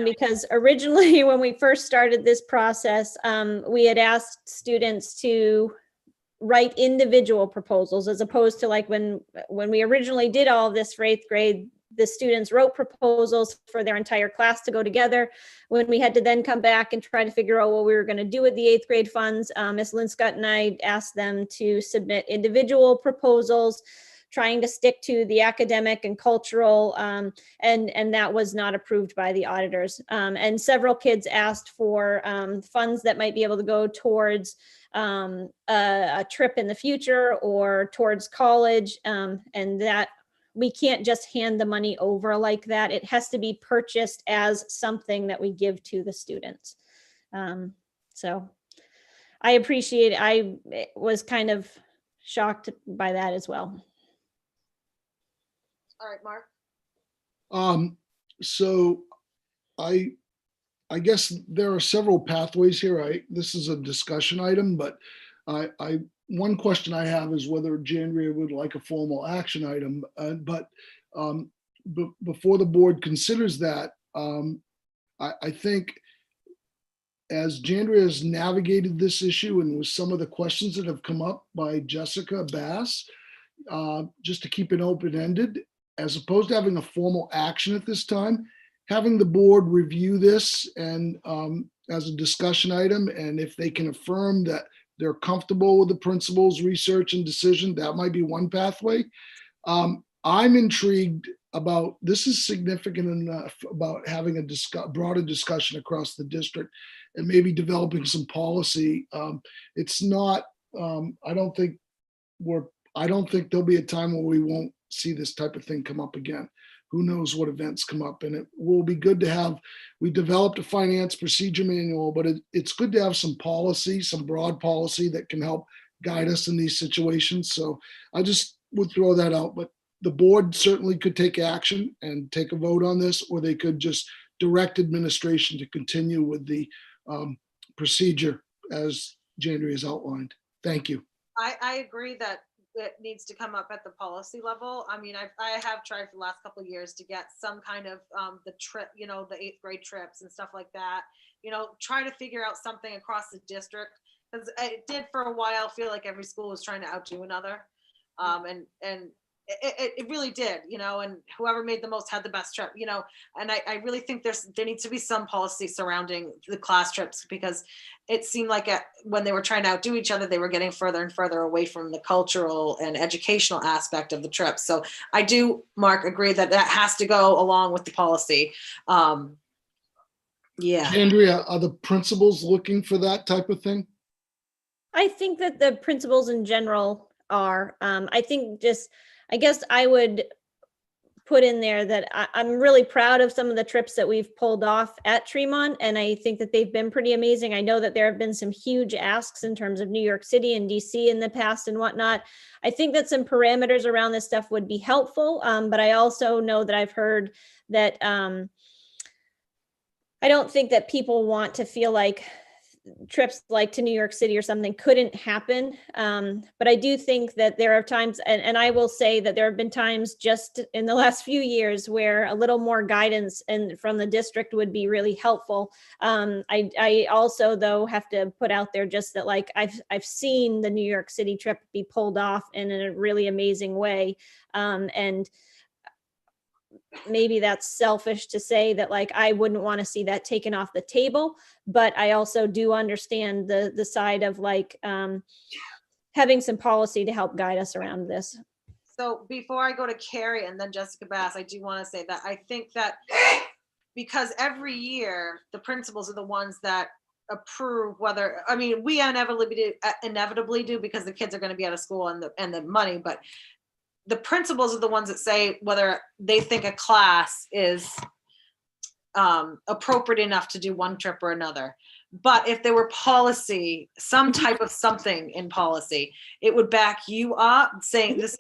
because originally when we first started this process, we had asked students to write individual proposals as opposed to like when we originally did all of this for 8th grade, the students wrote proposals for their entire class to go together. When we had to then come back and try to figure out what we were going to do with the 8th grade funds, Ms. Linscott and I asked them to submit individual proposals, trying to stick to the academic and cultural, and that was not approved by the auditors. And several kids asked for funds that might be able to go towards a trip in the future or towards college, and that we can't just hand the money over like that. It has to be purchased as something that we give to the students. So I appreciate, I was kind of shocked by that as well.
All right, Mark.
So I guess there are several pathways here. This is a discussion item, but one question I have is whether Jandria would like a formal action item. But before the board considers that, I think as Jandria has navigated this issue and with some of the questions that have come up by Jessica Bass, just to keep it open-ended, as opposed to having a formal action at this time, having the board review this and as a discussion item, and if they can affirm that they're comfortable with the principal's research and decision, that might be one pathway. I'm intrigued about, this is significant enough about having a broader discussion across the district and maybe developing some policy. It's not, I don't think there'll be a time where we won't see this type of thing come up again. Who knows what events come up, and it will be good to have, we developed a finance procedure manual, but it's good to have some policy, some broad policy that can help guide us in these situations. So I just would throw that out, but the board certainly could take action and take a vote on this, or they could just direct administration to continue with the procedure as Jandria has outlined. Thank you.
I agree that it needs to come up at the policy level. I mean, I have tried for the last couple of years to get some kind of the trip, the 8th grade trips and stuff like that, try to figure out something across the district. Because it did for a while feel like every school was trying to outdo another. And it really did, and whoever made the most had the best trip, and I really think there needs to be some policy surrounding the class trips, because it seemed like when they were trying to outdo each other, they were getting further and further away from the cultural and educational aspect of the trip. So I do, Mark, agree that has to go along with the policy. Yeah.
Jandria, are the principals looking for that type of thing?
I think that the principals in general are, I guess I would put in there that I'm really proud of some of the trips that we've pulled off at Tremont, and I think that they've been pretty amazing. I know that there have been some huge asks in terms of New York City and DC in the past and whatnot. I think that some parameters around this stuff would be helpful, but I also know that I've heard that I don't think that people want to feel like trips like to New York City or something couldn't happen. But I do think that there are times, and I will say that there have been times just in the last few years where a little more guidance from the district would be really helpful. I also, though, have to put out there just that, like, I've seen the New York City trip be pulled off in a really amazing way. And maybe that's selfish to say that, like, I wouldn't want to see that taken off the table, but I also do understand the side of, like, having some policy to help guide us around this.
So before I go to Carrie and then Jessica Bass, I do want to say that I think that because every year the principals are the ones that approve whether, I mean, we inevitably do because the kids are going to be out of school and the money, but the principals are the ones that say whether they think a class is appropriate enough to do one trip or another. But if there were policy, some type of something in policy, it would back you up saying this,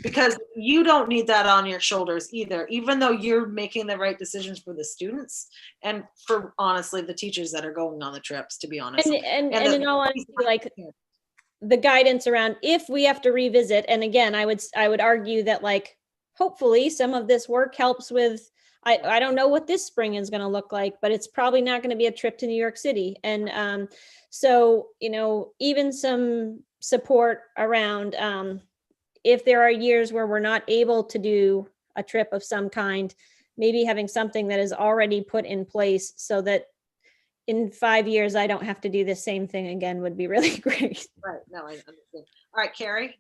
because you don't need that on your shoulders either, even though you're making the right decisions for the students and for, honestly, the teachers that are going on the trips, to be honest.
And in all honesty, like, the guidance around if we have to revisit, and again, I would argue that, like, hopefully some of this work helps with, I don't know what this spring is going to look like, but it's probably not going to be a trip to New York City. And so, even some support around if there are years where we're not able to do a trip of some kind, maybe having something that is already put in place so that in 5 years, I don't have to do the same thing again would be really great.
Right. No, I understand. All right, Carrie.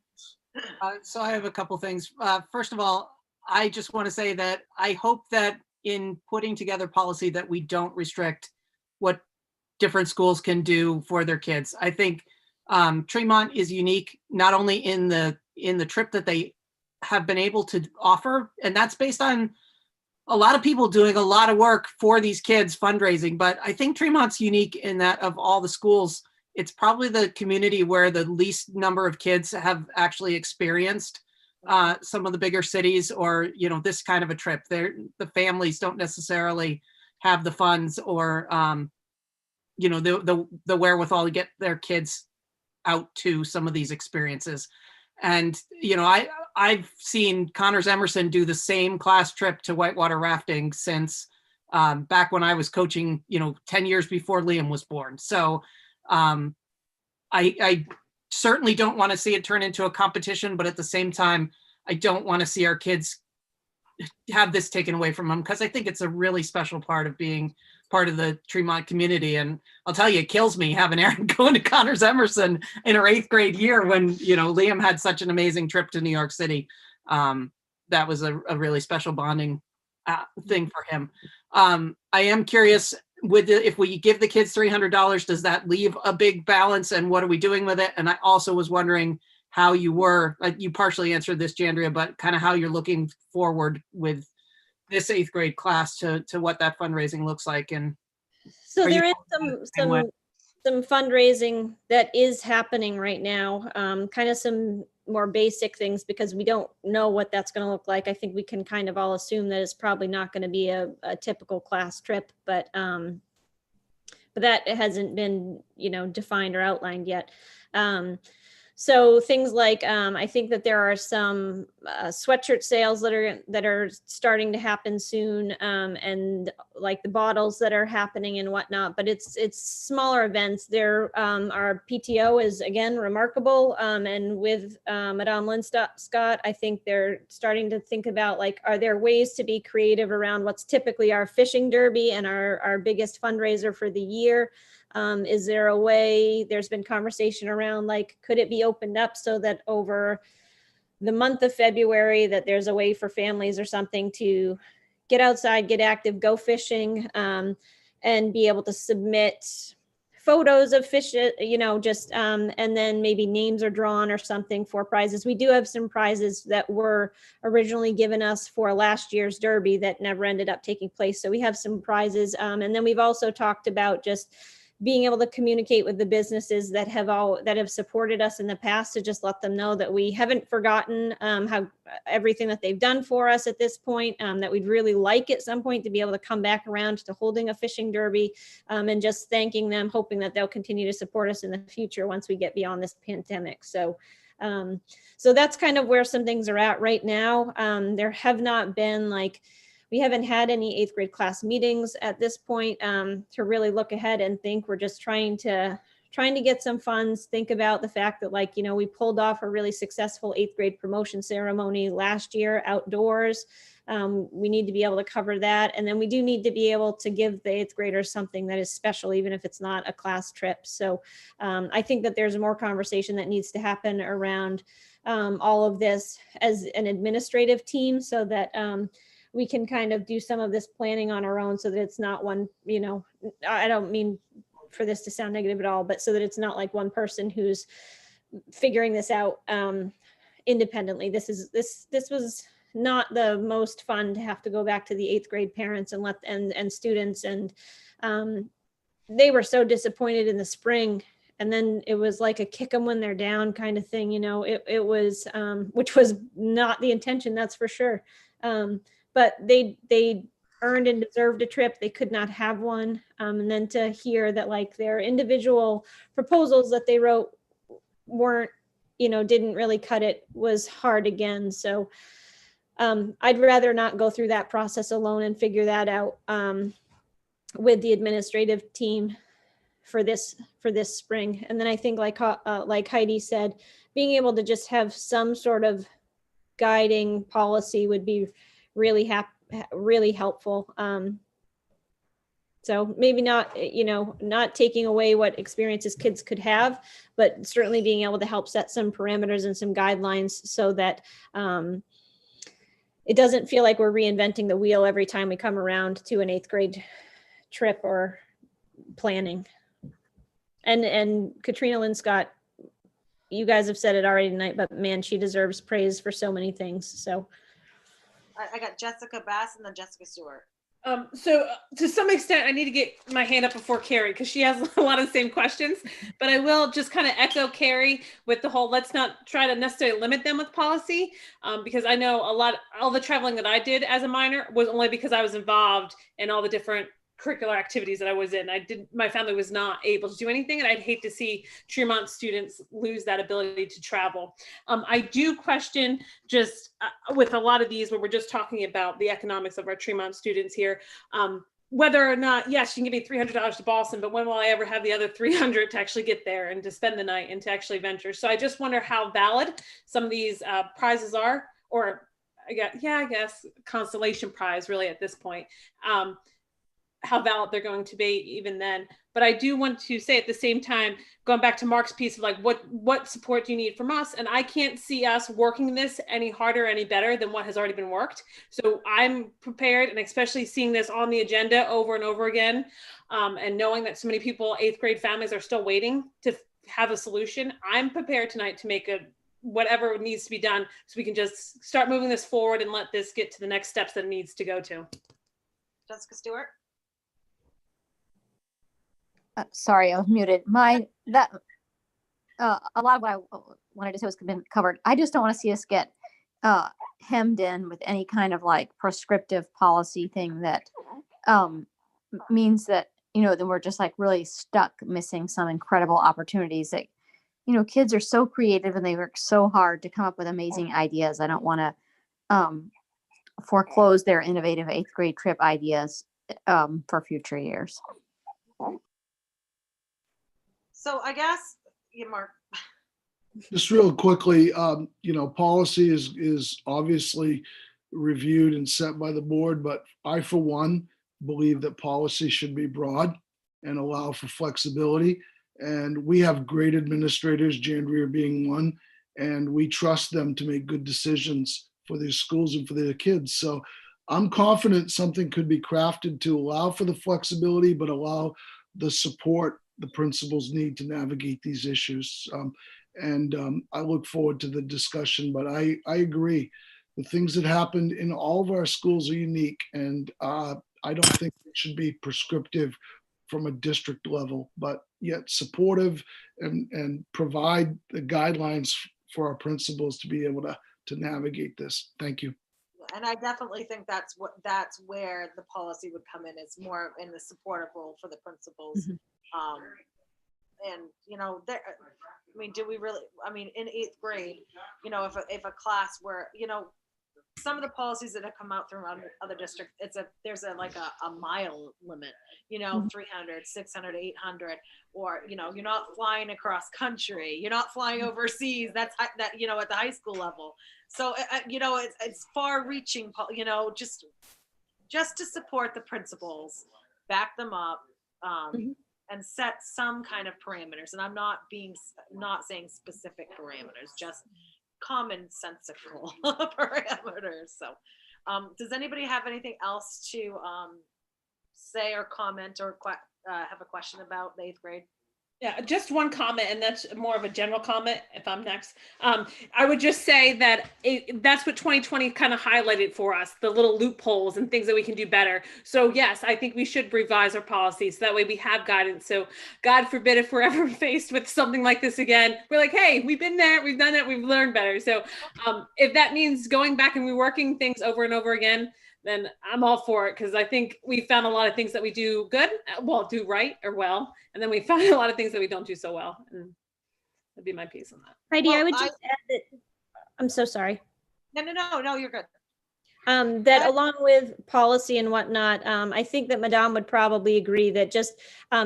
So I have a couple things. First of all, I just want to say that I hope that in putting together policy that we don't restrict what different schools can do for their kids. I think Tremont is unique, not only in the trip that they have been able to offer, and that's based on a lot of people doing a lot of work for these kids fundraising, but I think Tremont's unique in that of all the schools, it's probably the community where the least number of kids have actually experienced some of the bigger cities, or, you know, this kind of a trip. The families don't necessarily have the funds or, you know, the wherewithal to get their kids out to some of these experiences. And, you know, I've seen Connors Emerson do the same class trip to whitewater rafting since back when I was coaching, you know, 10 years before Liam was born. So I certainly don't want to see it turn into a competition, but at the same time, I don't want to see our kids have this taken away from them, because I think it's a really special part of being part of the Tremont community. And I'll tell you, it kills me having Erin going to Connors Emerson in her 8th grade year when, you know, Liam had such an amazing trip to New York City. That was a really special bonding thing for him. I am curious, if we give the kids $300, does that leave a big balance, and what are we doing with it? And I also was wondering how you were, you partially answered this, Jandria, but kind of how you're looking forward with this 8th grade class to what that fundraising looks like. And
so
are you
there is
the same way?
some fundraising that is happening right now, kind of some more basic things, because we don't know what that's going to look like. I think we can kind of all assume that it's probably not going to be a typical class trip, but that hasn't been, you know, defined or outlined yet. So things like, I think that there are some sweatshirt sales that are starting to happen soon, and like the bottles that are happening and whatnot. But it's smaller events. Our PTO is again remarkable, and with Madame Lynn Scott, I think they're starting to think about, like, are there ways to be creative around what's typically our fishing derby and our biggest fundraiser for the year. Is there a way, there's been conversation around, like, could it be opened up so that over the month of February that there's a way for families or something to get outside, get active, go fishing, and be able to submit photos of fish, you know, just, and then maybe names are drawn or something for prizes. We do have some prizes that were originally given us for last year's derby that never ended up taking place. So we have some prizes. And then we've also talked about just being able to communicate with the businesses that have supported us in the past, to just let them know that we haven't forgotten how everything that they've done for us at this point, that we'd really like at some point to be able to come back around to holding a fishing derby, and just thanking them, hoping that they'll continue to support us in the future once we get beyond this pandemic. So that's kind of where some things are at right now. There have not been, like, we haven't had any 8th grade class meetings at this point to really look ahead and think. We're just trying to get some funds, think about the fact that, like, you know, we pulled off a really successful 8th grade promotion ceremony last year outdoors. We need to be able to cover that. And then we do need to be able to give the 8th graders something that is special, even if it's not a class trip. So I think that there's more conversation that needs to happen around all of this as an administrative team, so that we can kind of do some of this planning on our own, so that it's not one, you know, I don't mean for this to sound negative at all, but so that it's not like one person who's figuring this out independently. This was not the most fun to have to go back to the 8th grade parents and students. And they were so disappointed in the spring. And then it was like a kick them when they're down kind of thing, you know. It was, which was not the intention, that's for sure. But they earned and deserved a trip. They could not have one. And then to hear that, like, their individual proposals that they wrote weren't, you know, didn't really cut it, was hard again. So I'd rather not go through that process alone and figure that out with the administrative team for this spring. And then I think, like Heidi said, being able to just have some sort of guiding policy would be really helpful. So maybe not, you know, not taking away what experiences kids could have, but certainly being able to help set some parameters and some guidelines, so that it doesn't feel like we're reinventing the wheel every time we come around to an 8th grade trip or planning. And Katrina Lynn Scott, you guys have said it already tonight, but man, she deserves praise for so many things. So
I got Jessica Bass and then Jessica Stewart.
So to some extent, I need to get my hand up before Carrie because she has a lot of the same questions, but I will just kind of echo Carrie with the whole, let's not try to necessarily limit them with policy, because I know all the traveling that I did as a minor was only because I was involved in all the different curricular activities that I was in. My family was not able to do anything, and I'd hate to see Tremont students lose that ability to travel. I do question just with a lot of these where we're just talking about the economics of our Tremont students here, whether or not, yes, you can give me $300 to Boston, but when will I ever have the other 300 to actually get there and to spend the night and to actually venture? So I just wonder how valid some of these prizes are, or I guess consolation prize really at this point. How valid they're going to be even then. But I do want to say at the same time, going back to Mark's piece of like, what support do you need from us? And I can't see us working this any harder, any better than what has already been worked. So I'm prepared, and especially seeing this on the agenda over and over again, and knowing that so many people, 8th grade families, are still waiting to have a solution. I'm prepared tonight to make whatever needs to be done so we can just start moving this forward and let this get to the next steps that it needs to go to.
Jessica Stewart.
Sorry, I was muted. A lot of what I wanted to say was been covered. I just don't want to see us get hemmed in with any kind of like prescriptive policy thing that means that, then we're just like really stuck missing some incredible opportunities that, kids are so creative and they work so hard to come up with amazing ideas. I don't want to foreclose their innovative 8th grade trip ideas for future years.
So I guess, Mark.
Just real quickly, policy is obviously reviewed and set by the board, but I, for one, believe that policy should be broad and allow for flexibility. And we have great administrators, Jandria being one, and we trust them to make good decisions for their schools and for their kids. So I'm confident something could be crafted to allow for the flexibility, but allow the support the principals need to navigate these issues. I look forward to the discussion, but I agree. The things that happened in all of our schools are unique, and I don't think it should be prescriptive from a district level, but yet supportive and provide the guidelines for our principals to be able to navigate this. Thank you.
And I definitely think that's where the policy would come in. It's more in the supportive role for the principals. Do we really, in 8th grade, if a class were, some of the policies that have come out from other districts, there's a mile limit, 300, 600, 800, or, you're not flying across country, you're not flying overseas. That's at the high school level. So, it's far reaching, just to support the principals, back them up, and set some kind of parameters. And I'm not saying specific parameters, just commonsensical parameters. So, does anybody have anything else to say or comment or have a question about the 8th grade?
Yeah, just one comment, and that's more of a general comment if I'm next. I would just say that that's what 2020 kind of highlighted for us, the little loopholes and things that we can do better. So yes, I think we should revise our policies so that way we have guidance. So God forbid if we're ever faced with something like this again, we're like, hey, we've been there, we've done it, we've learned better. So if that means going back and reworking things over and over again, then I'm all for it, because I think we found a lot of things that we do good, do right or well, and then we found a lot of things that we don't do so well. And that'd be my piece on that.
Heidi, I would just add that, I'm so sorry.
No, you're good.
That along with policy and whatnot, I think that Madame would probably agree that just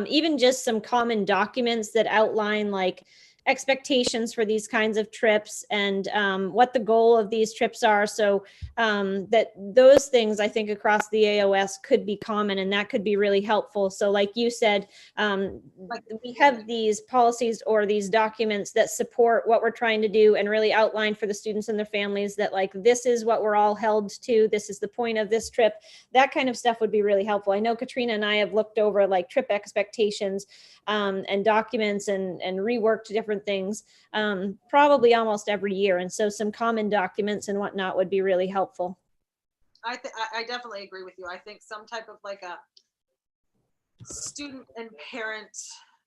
even just some common documents that outline like expectations for these kinds of trips and what the goal of these trips are. So that those things I think across the AOS could be common, and that could be really helpful. So like you said, we have these policies or these documents that support what we're trying to do and really outline for the students and their families that like, this is what we're all held to. This is the point of this trip. That kind of stuff would be really helpful. I know Katrina and I have looked over like trip expectations and documents and reworked different things probably almost every year. And so some common documents and whatnot would be really helpful.
I definitely agree with you. I think some type of like a student and parent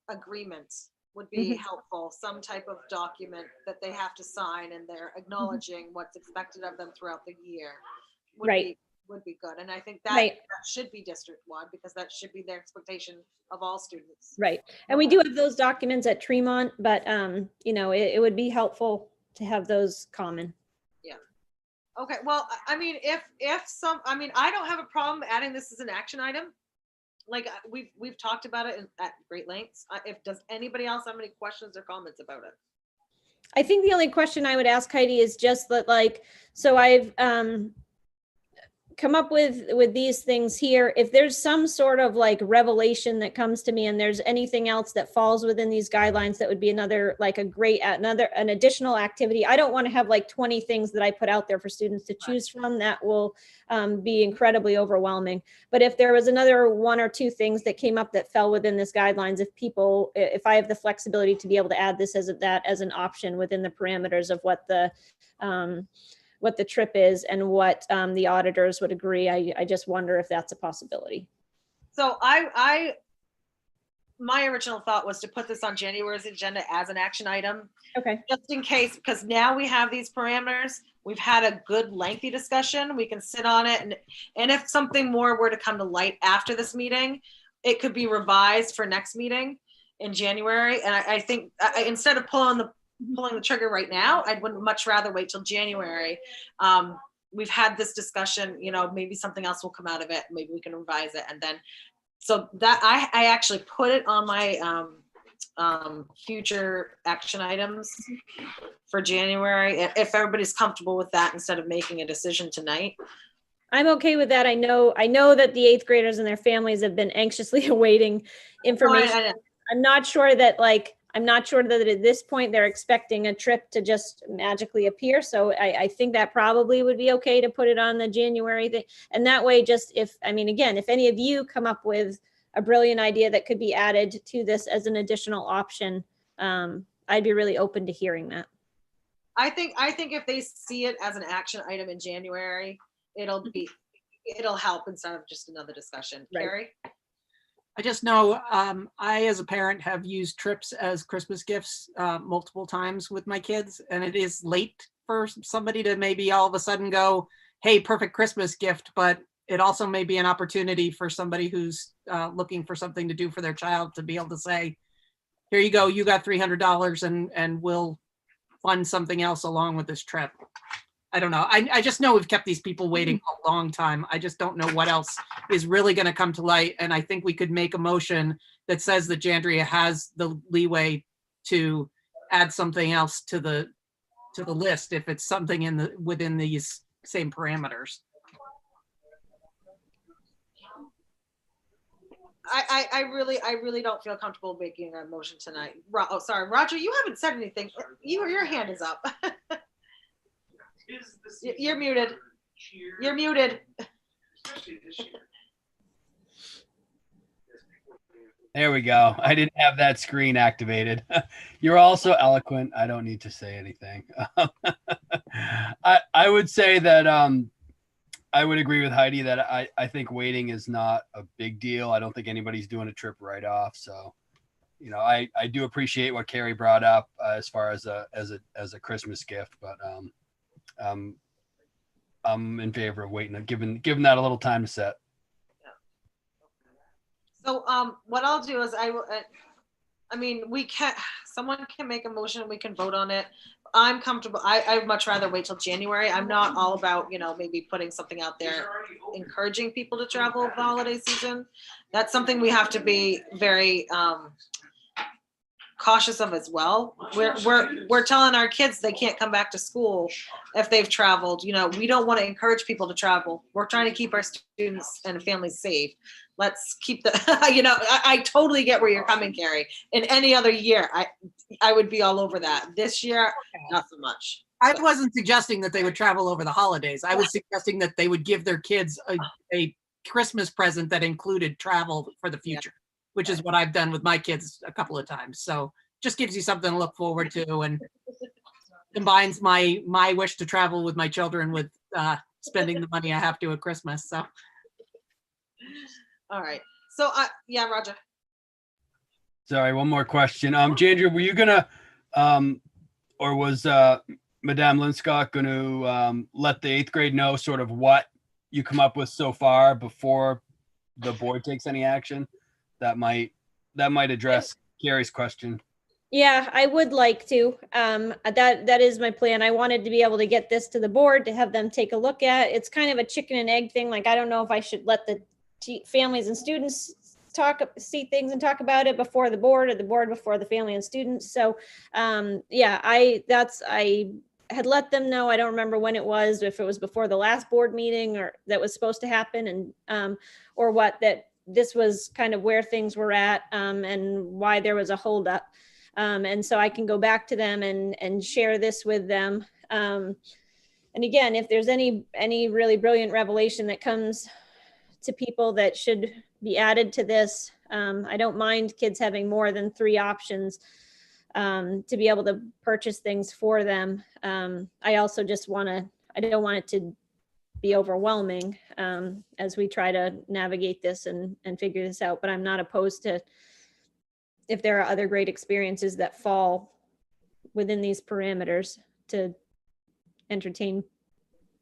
agreement would be helpful. Some type of document that they have to sign and they're acknowledging what's expected of them throughout the year would
Right.
be good. And I think that,
Right.
that should be district-wide because that should be their expectation of all students.
Right. And we do have those documents at Tremont, but it would be helpful to have those common.
Okay, well, I mean, I don't have a problem adding this as an action item. Like we've talked about it at great lengths. Does anybody else have any questions or comments about it?
I think the only question I would ask Heidi is just that, so I've come up with these things here. If there's some sort of revelation that comes to me and there's anything else that falls within these guidelines, that would be another, an additional activity. I don't want to have 20 things that I put out there for students to choose from. That will be incredibly overwhelming. But if there was another 1 or 2 things that came up that fell within this guidelines, if I have the flexibility to be able to add this as an option within the parameters of what the trip is and what the auditors would agree, I just wonder if that's a possibility.
So my original thought was to put this on January's agenda as an action item.
Okay.
Just in case, because now we have these parameters, we've had a good lengthy discussion, we can sit on it, and if something more were to come to light after this meeting, it could be revised for next meeting in January. And I think instead of pulling the trigger right now, I'd much rather wait till January. We've had this discussion, maybe something else will come out of it. Maybe we can revise it. And then, so that I actually put it on my future action items for January. If everybody's comfortable with that, instead of making a decision tonight.
I'm okay with that. I know that the 8th graders and their families have been anxiously awaiting information. I'm not sure that at this point they're expecting a trip to just magically appear. So I think that probably would be okay to put it on the January thing. And that way, if any of you come up with a brilliant idea that could be added to this as an additional option, I'd be really open to hearing that.
I think if they see it as an action item in January, it'll help instead of just another discussion.
Right.
Carrie?
I just know I, as a parent, have used trips as Christmas gifts multiple times with my kids, and it is late for somebody to maybe all of a sudden go, hey, perfect Christmas gift, but it also may be an opportunity for somebody who's looking for something to do for their child to be able to say, here you go, you got $300 and we'll fund something else along with this trip. I don't know. I just know we've kept these people waiting a long time. I just don't know what else is really going to come to light. And I think we could make a motion that says that Jandria has the leeway to add something else to the list if it's something within these same parameters.
I really don't feel comfortable making a motion tonight. Oh, sorry, Roger, you haven't said anything. Your hand is up. You're muted. You're muted.
There we go. I didn't have that screen activated. You're also eloquent. I don't need to say anything. I would say that I would agree with Heidi that I think waiting is not a big deal. I don't think anybody's doing a trip right off. So, I do appreciate what Carrie brought up as far as a Christmas gift, but I'm in favor of waiting, giving that a little time to set.
So what I'll do is someone can make a motion, we can vote on it. I'm comfortable. I'd much rather wait till January. I'm not all about, maybe putting something out there, encouraging people to travel the holiday season. That's something we have to be very cautious of as well. We're telling our kids they can't come back to school if they've traveled. We don't want to encourage people to travel. We're trying to keep our students and families safe. Let's keep I totally get where you're coming, Carrie. In any other year, I would be all over that. This year, not so much.
I wasn't suggesting that they would travel over the holidays. I was suggesting that they would give their kids a Christmas present that included travel for the future, which is what I've done with my kids a couple of times. So just gives you something to look forward to and combines my wish to travel with my children with spending the money I have to at Christmas. So
All right. So, yeah, Roger.
Sorry, one more question. Jandra, were you gonna, or was Madame Linscott going to let the 8th grade know sort of what you come up with so far before the board takes any action? That might address Gary's question.
Yeah, I would like to. That is my plan. I wanted to be able to get this to the board to have them take a look at. It's kind of a chicken and egg thing. Like, I don't know if I should let the families and students see things and talk about it before the board, or the board before the family and students. So, yeah, I had let them know. I don't remember when it was, if it was before the last board meeting or that was supposed to happen, and or what, that this was kind of where things were at, and why there was a holdup. And so I can go back to them and share this with them. And again, if there's any really brilliant revelation that comes to people that should be added to this, I don't mind kids having more than 3 options to be able to purchase things for them. I also just I don't want it to be overwhelming as we try to navigate this and figure this out, but I'm not opposed to, if there are other great experiences that fall within these parameters, to entertain.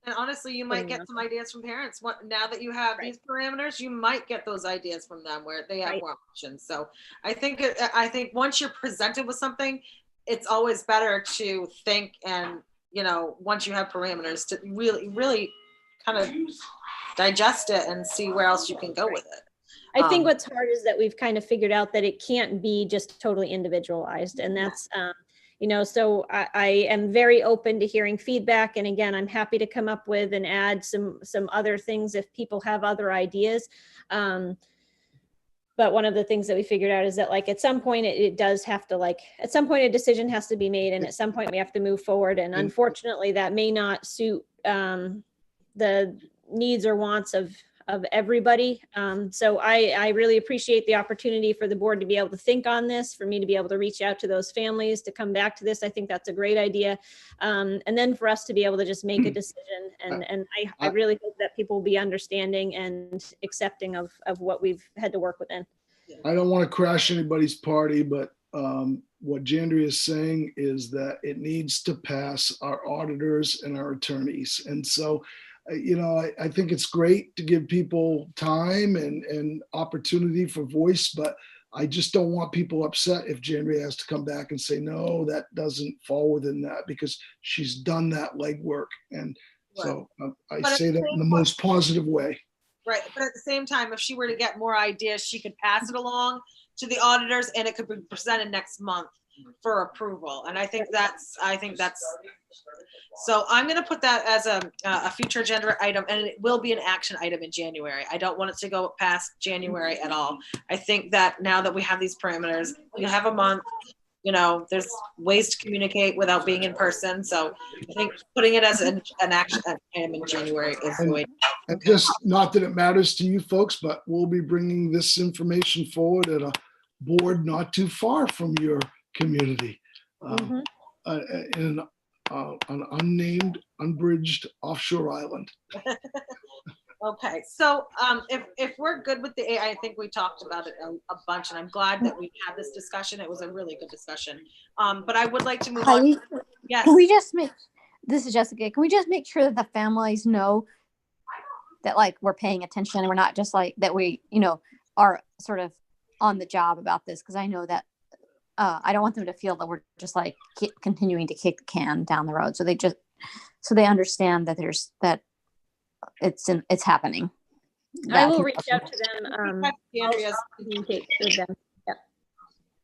And honestly, you might get some ideas from parents. Now that you have these parameters, you might get those ideas from them where they have more options. So I think once you're presented with something, it's always better to think, and once you have parameters, to really, really kind of digest it and see where else you can go with it.
I think what's hard is that we've kind of figured out that it can't be just totally individualized, and that's so I am very open to hearing feedback. And again, I'm happy to come up with and add some other things if people have other ideas. But one of the things that we figured out is that, like, at some point it does have to, at some point a decision has to be made, and at some point we have to move forward. And unfortunately that may not suit the needs or wants of everybody. So I really appreciate the opportunity for the board to be able to think on this, for me to be able to reach out to those families, to come back to this. I think that's a great idea. And then for us to be able to just make a decision. And I really hope that people will be understanding and accepting of what we've had to work within.
I don't want to crash anybody's party, but what Jandria is saying is that it needs to pass our auditors and our attorneys. And so I think it's great to give people time and opportunity for voice, but I just don't want people upset if Jandria has to come back and say, no, that doesn't fall within that, because she's done that legwork. And so I say that in the most positive way.
Right. But at the same time, if she were to get more ideas, she could pass it along to the auditors, and it could be presented next month for approval. And I think that's so I'm going to put that as a future agenda item, and it will be an action item in January. I don't want it to go past January at all. I think that now that we have these parameters, you have a month, there's ways to communicate without being in person. So I think putting it as an action item in January is the way.
And just, not that it matters to you folks, but we'll be bringing this information forward at a board not too far from your community, in an unnamed, unbridged offshore island.
Okay, so if we're good with the AI, I think we talked about it a bunch, and I'm glad that we had this discussion. It was a really good discussion. But I would like to move on. Yes.
Can we just this is Jessica. Can we just make sure that the families know that, like, we're paying attention, and we're not just like that, we, are sort of on the job about this? Because I know that I don't want them to feel that we're just like continuing to kick the can down the road. So they understand that it's happening.
I will reach out to them.
Jandria's
communicate with them. Yep.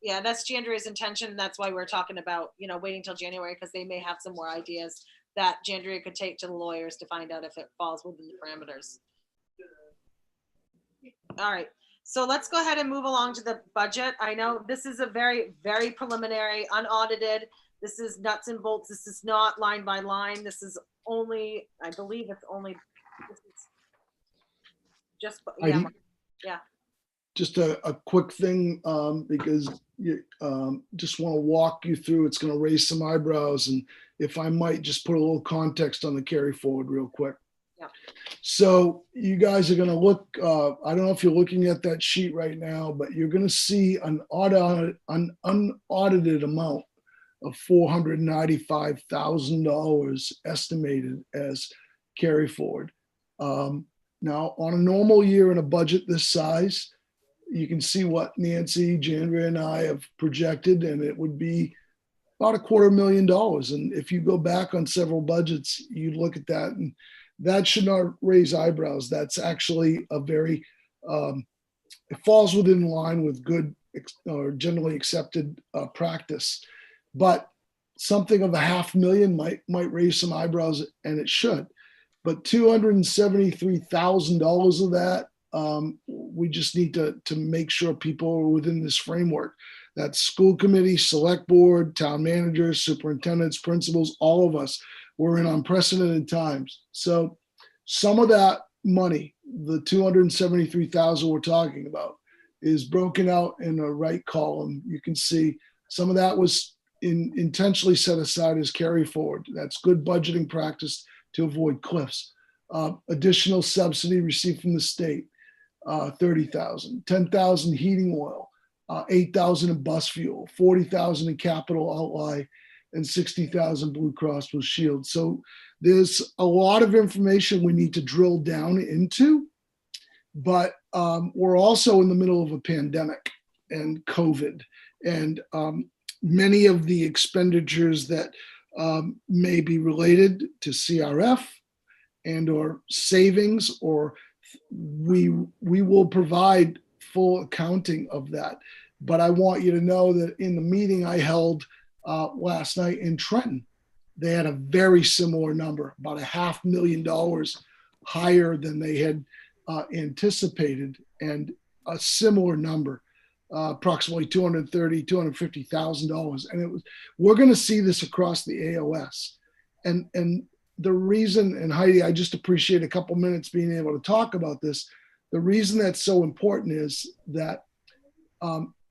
Yeah, that's Jandria's intention. That's why we're talking about, waiting till January, because they may have some more ideas that Jandria could take to the lawyers to find out if it falls within the parameters. All right. So let's go ahead and move along to the budget. I know this is a very, very preliminary, unaudited. This is nuts and bolts. This is not line by line. This is only, I believe it's only, this is just, yeah.
Just a quick thing, because you just want to walk you through. It's going to raise some eyebrows, and if I might just put a little context on the carry forward real quick.
Yep.
So you guys are going to look, I don't know if you're looking at that sheet right now, but you're going to see an unaudited amount of $495,000 estimated as carry forward. Now, on a normal year in a budget this size, you can see what Nancy, Jandria, and I have projected, and it would be about $250,000. And if you go back on several budgets, you look at that, and that should not raise eyebrows. That's actually a very, it falls within line with good or generally accepted practice. But something of $500,000 might raise some eyebrows, and it should. But $273,000 of that, we just need to make sure people are within this framework. That's school committee, select board, town managers, superintendents, principals, all of us. We're in unprecedented times. So some of that money, the $273,000 we're talking about, is broken out in the right column. You can see some of that was intentionally set aside as carry forward. That's good budgeting practice to avoid cliffs. Additional subsidy received from the state, $30,000, $10,000 heating oil, $8,000 in bus fuel, $40,000 in capital outlay, and $60,000 Blue Cross Blue Shield. So there's a lot of information we need to drill down into, but we're also in the middle of a pandemic and COVID, and many of the expenditures that may be related to CRF and or savings, or we will provide full accounting of that. But I want you to know that in the meeting I held last night in Trenton, they had a very similar number, about $500,000 higher than they had anticipated, and a similar number, approximately $230,000, $250,000. And it was, we're going to see this across the AOS. And the reason, and Heidi, I just appreciate a couple minutes being able to talk about this. The reason that's so important is that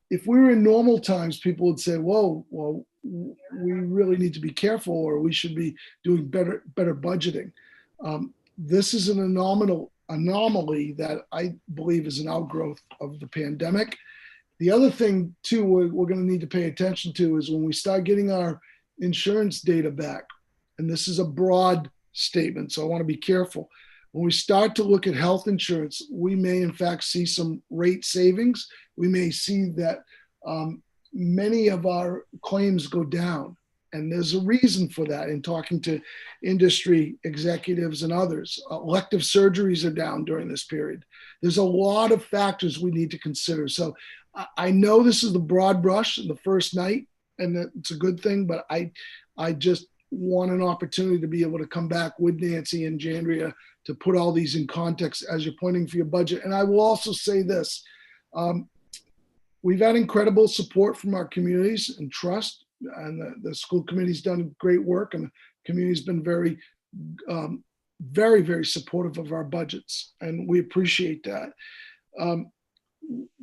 if we were in normal times, people would say, whoa, well, we really need to be careful, or we should be doing better budgeting. This is an anomaly that I believe is an outgrowth of the pandemic. The other thing too, we're going to need to pay attention to is when we start getting our insurance data back, and this is a broad statement, so I want to be careful. When we start to look at health insurance, we may in fact see some rate savings. We may see that many of our claims go down. And there's a reason for that in talking to industry executives and others. Elective surgeries are down during this period. There's a lot of factors we need to consider. So I know this is the broad brush in the first night, and it's a good thing, but I just want an opportunity to be able to come back with Nancy and Jandria to put all these in context as you're pointing for your budget. And I will also say this, we've had incredible support from our communities and trust, and the school committee's done great work, and the community's been very, very supportive of our budgets, and we appreciate that.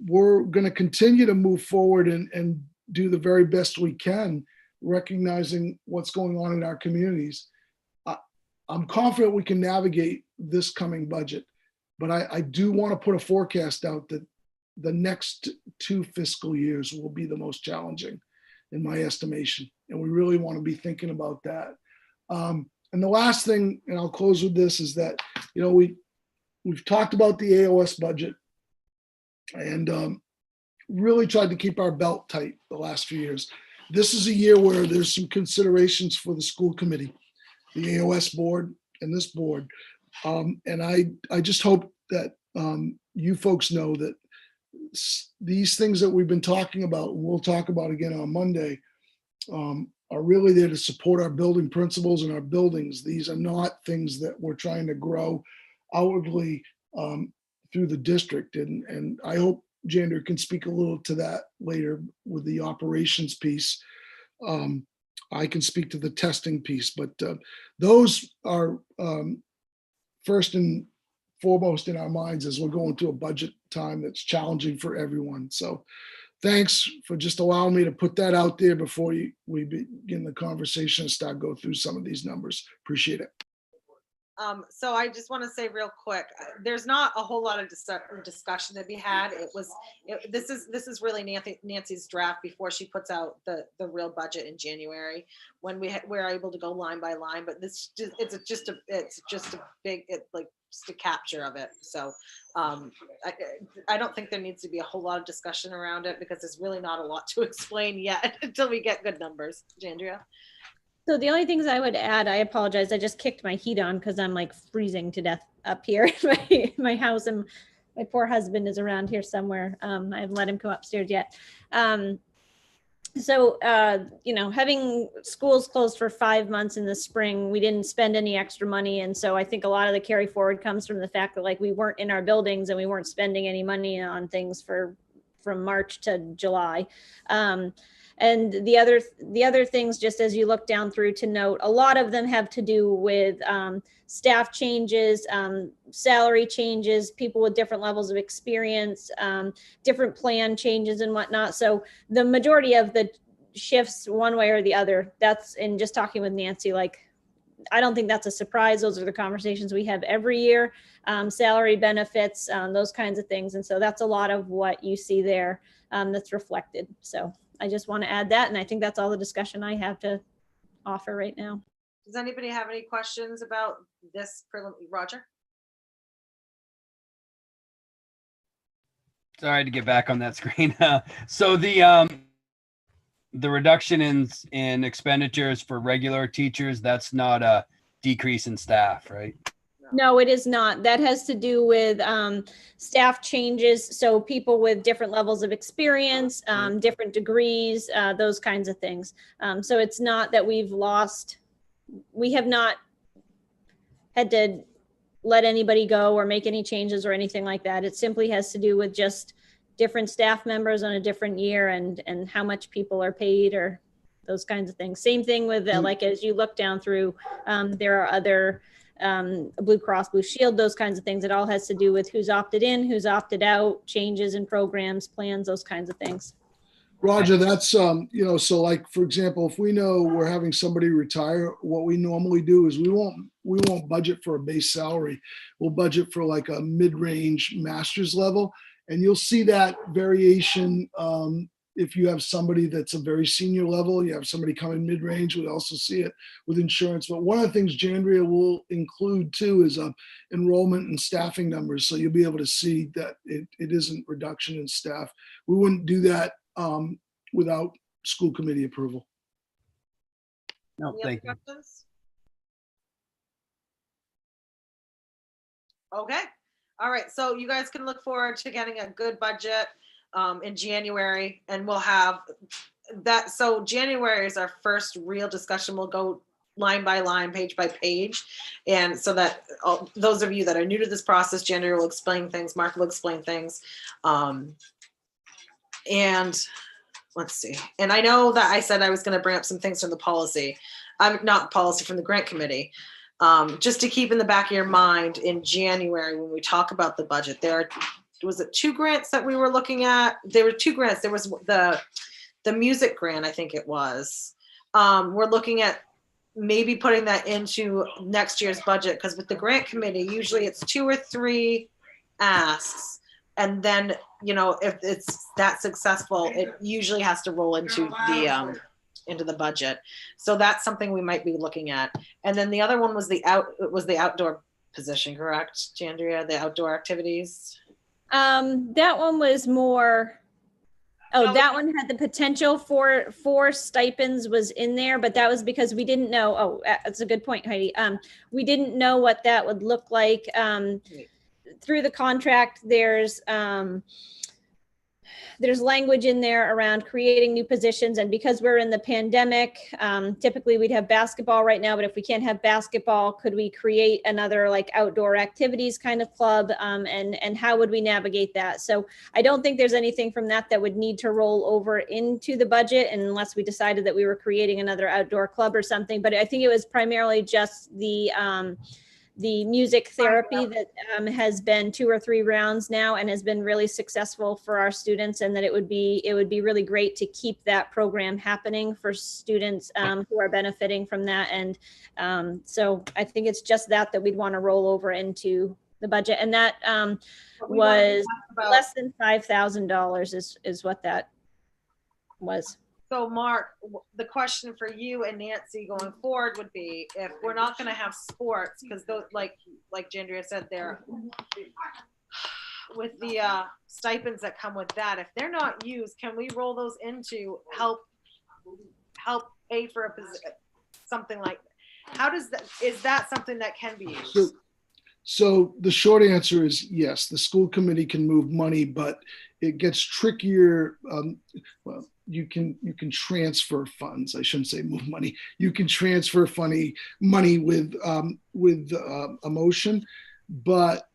We're going to continue to move forward and do the very best we can, recognizing what's going on in our communities. I'm confident we can navigate this coming budget, but I do want to put a forecast out that the next 2 fiscal years will be the most challenging in my estimation. And we really want to be thinking about that. And the last thing, and I'll close with this, is that, you know, we've talked about the AOS budget and really tried to keep our belt tight the last few years. This is a year where there's some considerations for the school committee, the AOS board, and this board. And I just hope that you folks know that these things that we've been talking about, and we'll talk about again on Monday, are really there to support our building principles and our buildings. These are not things that we're trying to grow outwardly through the district. And I hope Jandria can speak a little to that later with the operations piece. I can speak to the testing piece, but those are first and foremost in our minds as we're going to a budget time that's challenging for everyone. So thanks for just allowing me to put that out there before we begin the conversation and start go through some of these numbers. Appreciate it.
So I just want to say real quick, there's not a whole lot of discussion to be had. This is really Nancy's draft before she puts out the real budget in January, when we're able to go line by line. But it's just a big, like just a capture of it. So I don't think there needs to be a whole lot of discussion around it, because there's really not a lot to explain yet until we get good numbers. Andrea?
So the only things I would add, I apologize, I just kicked my heat on because I'm like freezing to death up here in my house, and my poor husband is around here somewhere. I haven't let him come upstairs yet. Having schools closed for 5 months in the spring, we didn't spend any extra money. And so I think a lot of the carry forward comes from the fact that like we weren't in our buildings and we weren't spending any money on things from March to July. And the other things, just as you look down through to note, a lot of them have to do with staff changes, salary changes, people with different levels of experience, different plan changes and whatnot. So the majority of the shifts one way or the other, that's in just talking with Nancy, like, I don't think that's a surprise. Those are the conversations we have every year, salary, benefits, those kinds of things. And so that's a lot of what you see there that's reflected. So I just want to add that. And I think that's all the discussion I have to offer right now.
Does anybody have any questions about this Roger?
Sorry to get back on that screen. So the reduction in expenditures for regular teachers, that's not a decrease in staff, right?
No, it is not. That has to do with staff changes. So people with different levels of experience, different degrees, those kinds of things. So it's not that we have not had to let anybody go or make any changes or anything like that. It simply has to do with just different staff members on a different year and how much people are paid or those kinds of things. Same thing with like, as you look down through, there are other Blue Cross Blue Shield, those kinds of things. It all has to do with who's opted in, who's opted out, changes in programs, plans, those kinds of things.
Roger, that's, so like, for example, if we know we're having somebody retire, what we normally do is we won't budget for a base salary. We'll budget for like a mid-range master's level. And you'll see that variation if you have somebody that's a very senior level, you have somebody come in mid-range. We also see it with insurance. But one of the things Jandria will include too is enrollment and staffing numbers. So you'll be able to see that it isn't reduction in staff. We wouldn't do that without school committee approval.
No,
Any
thank
other
you.
questions? Okay. All right. So you guys can look forward to getting a good budget in January, and we'll have that. So January is our first real discussion. We'll go line by line, page by page. And so that those of you that are new to this process, January will explain things, Mark will explain things. And let's see. And I know that I said I was going to bring up some things from the policy. Not policy, from the grant committee. Just to keep in the back of your mind in January when we talk about the budget, was it 2 grants that we were looking at? There were 2 grants. There was the music grant, I think it was. We're looking at maybe putting that into next year's budget, because with the grant committee, usually it's 2 or 3 asks. And then, if it's that successful, it usually has to roll into the budget. So that's something we might be looking at. And then the other one was the outdoor position, correct, Jandria? The outdoor activities.
That one was more. Oh, that one had the potential for stipends was in there, but that was because we didn't know. Oh, that's a good point, Heidi. We didn't know what that would look like. Through the contract, there's language in there around creating new positions. And because we're in the pandemic, typically we'd have basketball right now, but if we can't have basketball, could we create another like outdoor activities kind of club? And how would we navigate that? So I don't think there's anything from that would need to roll over into the budget unless we decided that we were creating another outdoor club or something. But I think it was primarily just the the music therapy that has been 2 or 3 rounds now and has been really successful for our students, and that it would be really great to keep that program happening for students who are benefiting from that. And so I think it's just that we'd want to roll over into the budget, and that was less than $5,000 is what that was.
So Mark, the question for you and Nancy going forward would be, if we're not going to have sports, because those, like Jandria said, there with the stipends that come with that, if they're not used, can we roll those into help pay for something like that? How does that, is that something that can be used?
So the short answer is yes, the school committee can move money, but it gets trickier. Well, you can transfer funds. I shouldn't say move money. You can transfer money with a motion, but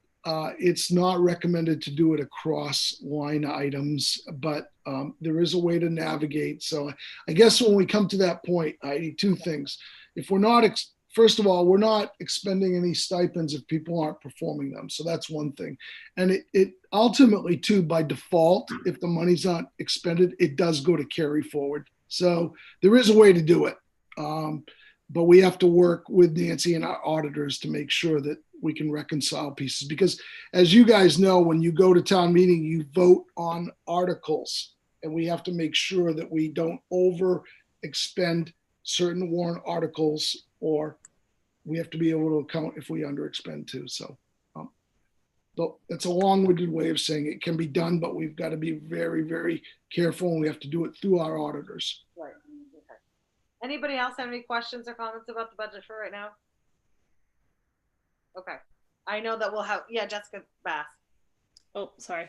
it's not recommended to do it across line items. But there is a way to navigate. So I guess when we come to that point, Heidi, 2 things. If we're not first of all, we're not expending any stipends if people aren't performing them. So that's one thing. And it ultimately, too, by default, if the money's not expended, it does go to carry forward. So there is a way to do it. But we have to work with Nancy and our auditors to make sure that we can reconcile pieces. Because as you guys know, when you go to town meeting, you vote on articles. And we have to make sure that we don't over expend certain warrant articles, or we have to be able to account if we under expend too. So that's a long-winded way of saying it can be done, but we've got to be very, very careful, and we have to do it through our auditors.
Right. Okay. Anybody else have any questions or comments about the budget for right now? Okay. I know that we'll have, yeah, Jessica Bass.
Oh, sorry.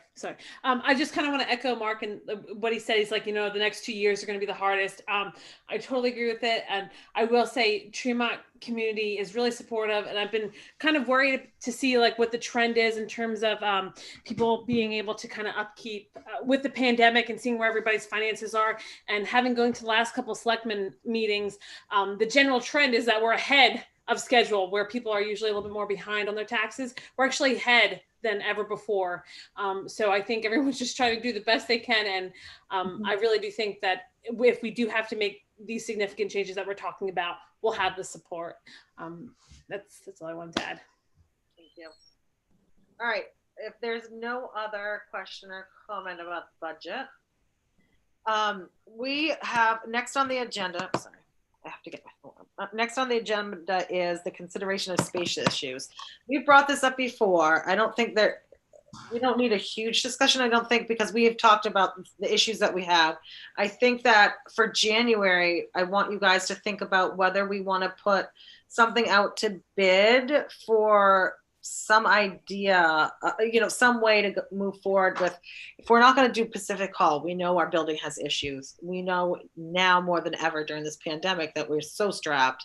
I just kind of want to echo Mark and what he said. He's like, the next 2 years are going to be the hardest. I totally agree with it. And I will say Tremont community is really supportive. And I've been kind of worried to see like what the trend is in terms of people being able to kind of upkeep with the pandemic and seeing where everybody's finances are. And having going to the last couple of selectmen meetings, the general trend is that we're ahead of schedule, where people are usually a little bit more behind on their taxes. We're actually ahead than ever before. So I think everyone's just trying to do the best they can. And I really do think that if we do have to make these significant changes that we're talking about, we'll have the support. That's all I wanted to add.
Thank you. All right. If there's no other question or comment about the budget, we have next on the agenda, sorry, I have to get my phone up. Next on the agenda is the consideration of space issues. We've brought this up before. I don't think that we don't need a huge discussion, I don't think, because we have talked about the issues that we have. I think that for January, I want you guys to think about whether we want to put something out to bid for some idea, some way to move forward with. If we're not going to do Pacific Hall, we know our building has issues. We know now more than ever during this pandemic that we're so strapped.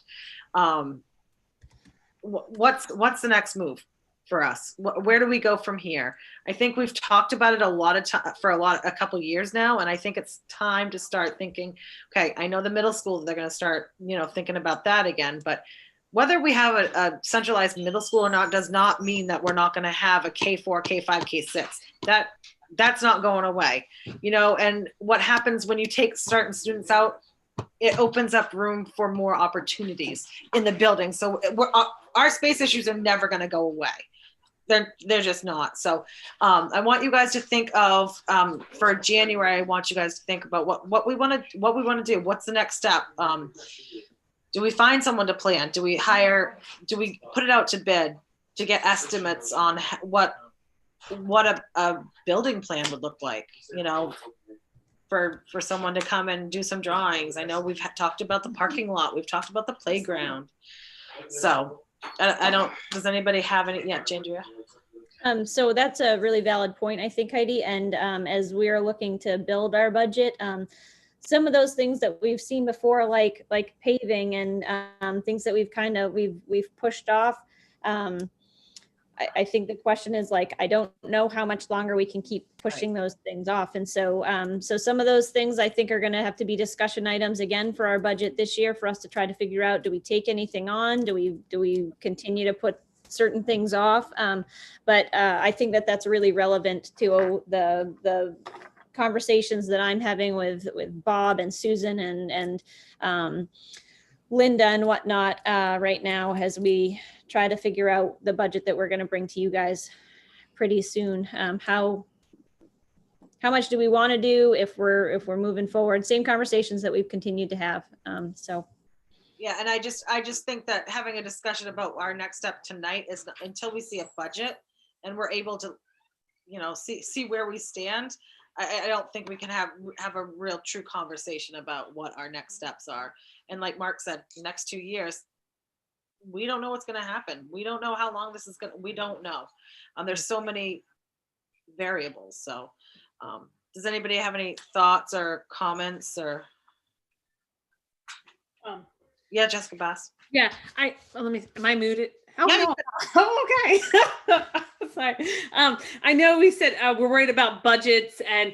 What's the next move for us? Where do we go from here? I think we've talked about it a couple years now, and I think it's time to start thinking. Okay, I know the middle school, they're going to start, thinking about that again, but whether we have a centralized middle school or not does not mean that we're not going to have a K4, K5, K6. That's not going away, and what happens when you take certain students out, it opens up room for more opportunities in the building. So our space issues are never going to go away. They're just not. So I want you guys to think of for January. I want you guys to think about what we want to do. What's the next step? Do we find someone to plan? Do we put it out to bid to get estimates on what a building plan would look like, for someone to come and do some drawings? I know we've talked about the parking lot. We've talked about the playground. So I don't, does anybody have any? Yeah, Jandria.
So that's a really valid point, I think, Heidi. And as we're looking to build our budget, some of those things that we've seen before, like paving and things that we've pushed off. I think the question is I don't know how much longer we can keep pushing those things off. And so, so some of those things I think are going to have to be discussion items again for our budget this year for us to try to figure out, do we take anything on? Do we continue to put certain things off. But I think that that's really relevant to the conversations that I'm having with Bob and Susan and Linda and whatnot right now, as we try to figure out the budget that we're going to bring to you guys pretty soon. How much do we want to do if we're moving forward? Same conversations that we've continued to have. So.
Yeah, and I just think that having a discussion about our next step tonight is until we see a budget and we're able to, see where we stand. I don't think we can have a real true conversation about what our next steps are. And like Mark said, the next 2 years, we don't know what's going to happen. We don't know how long this is going to, we don't know. There's so many variables. So does anybody have any thoughts or comments or? Yeah, Jessica Bass.
Yeah, let me, am I muted? Oh,
Yeah,
no. Oh, okay. Sorry. I know we said we're worried about budgets and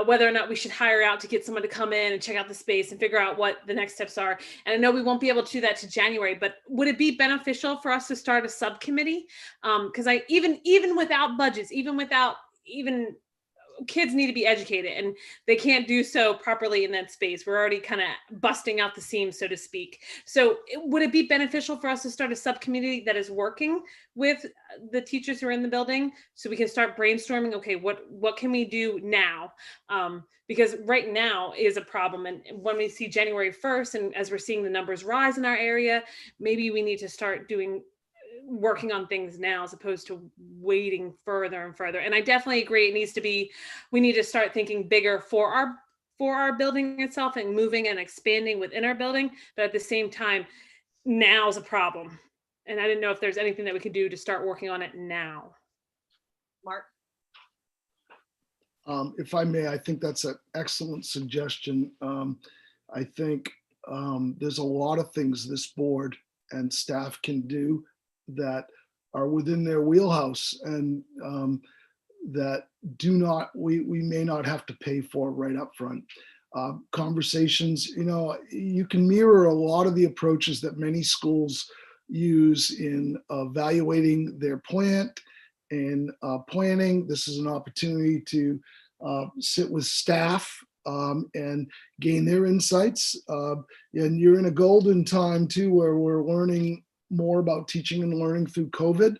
whether or not we should hire out to get someone to come in and check out the space and figure out what the next steps are. And I know we won't be able to do that to January, but would it be beneficial for us to start a subcommittee? Because even without budgets, even kids need to be educated, and they can't do so properly in that space. We're already kind of busting out the seams, so to speak. So would it be beneficial for us to start a subcommittee that is working with the teachers who are in the building, so we can start brainstorming, okay, what can we do now? Because right now is a problem. And when we see January 1st, and as we're seeing the numbers rise in our area, maybe we need to start working on things now as opposed to waiting further and further. And I definitely agree, we need to start thinking bigger for our building itself and moving and expanding within our building. But at the same time, now is a problem. And I didn't know if there's anything that we could do to start working on it now.
Mark?
If I may, I think that's an excellent suggestion. I think there's a lot of things this board and staff can do that are within their wheelhouse and that we may not have to pay for right up front. Conversations, you can mirror a lot of the approaches that many schools use in evaluating their plant and planning. This is an opportunity to sit with staff and gain their insights. And you're in a golden time too, where we're learning more about teaching and learning through COVID.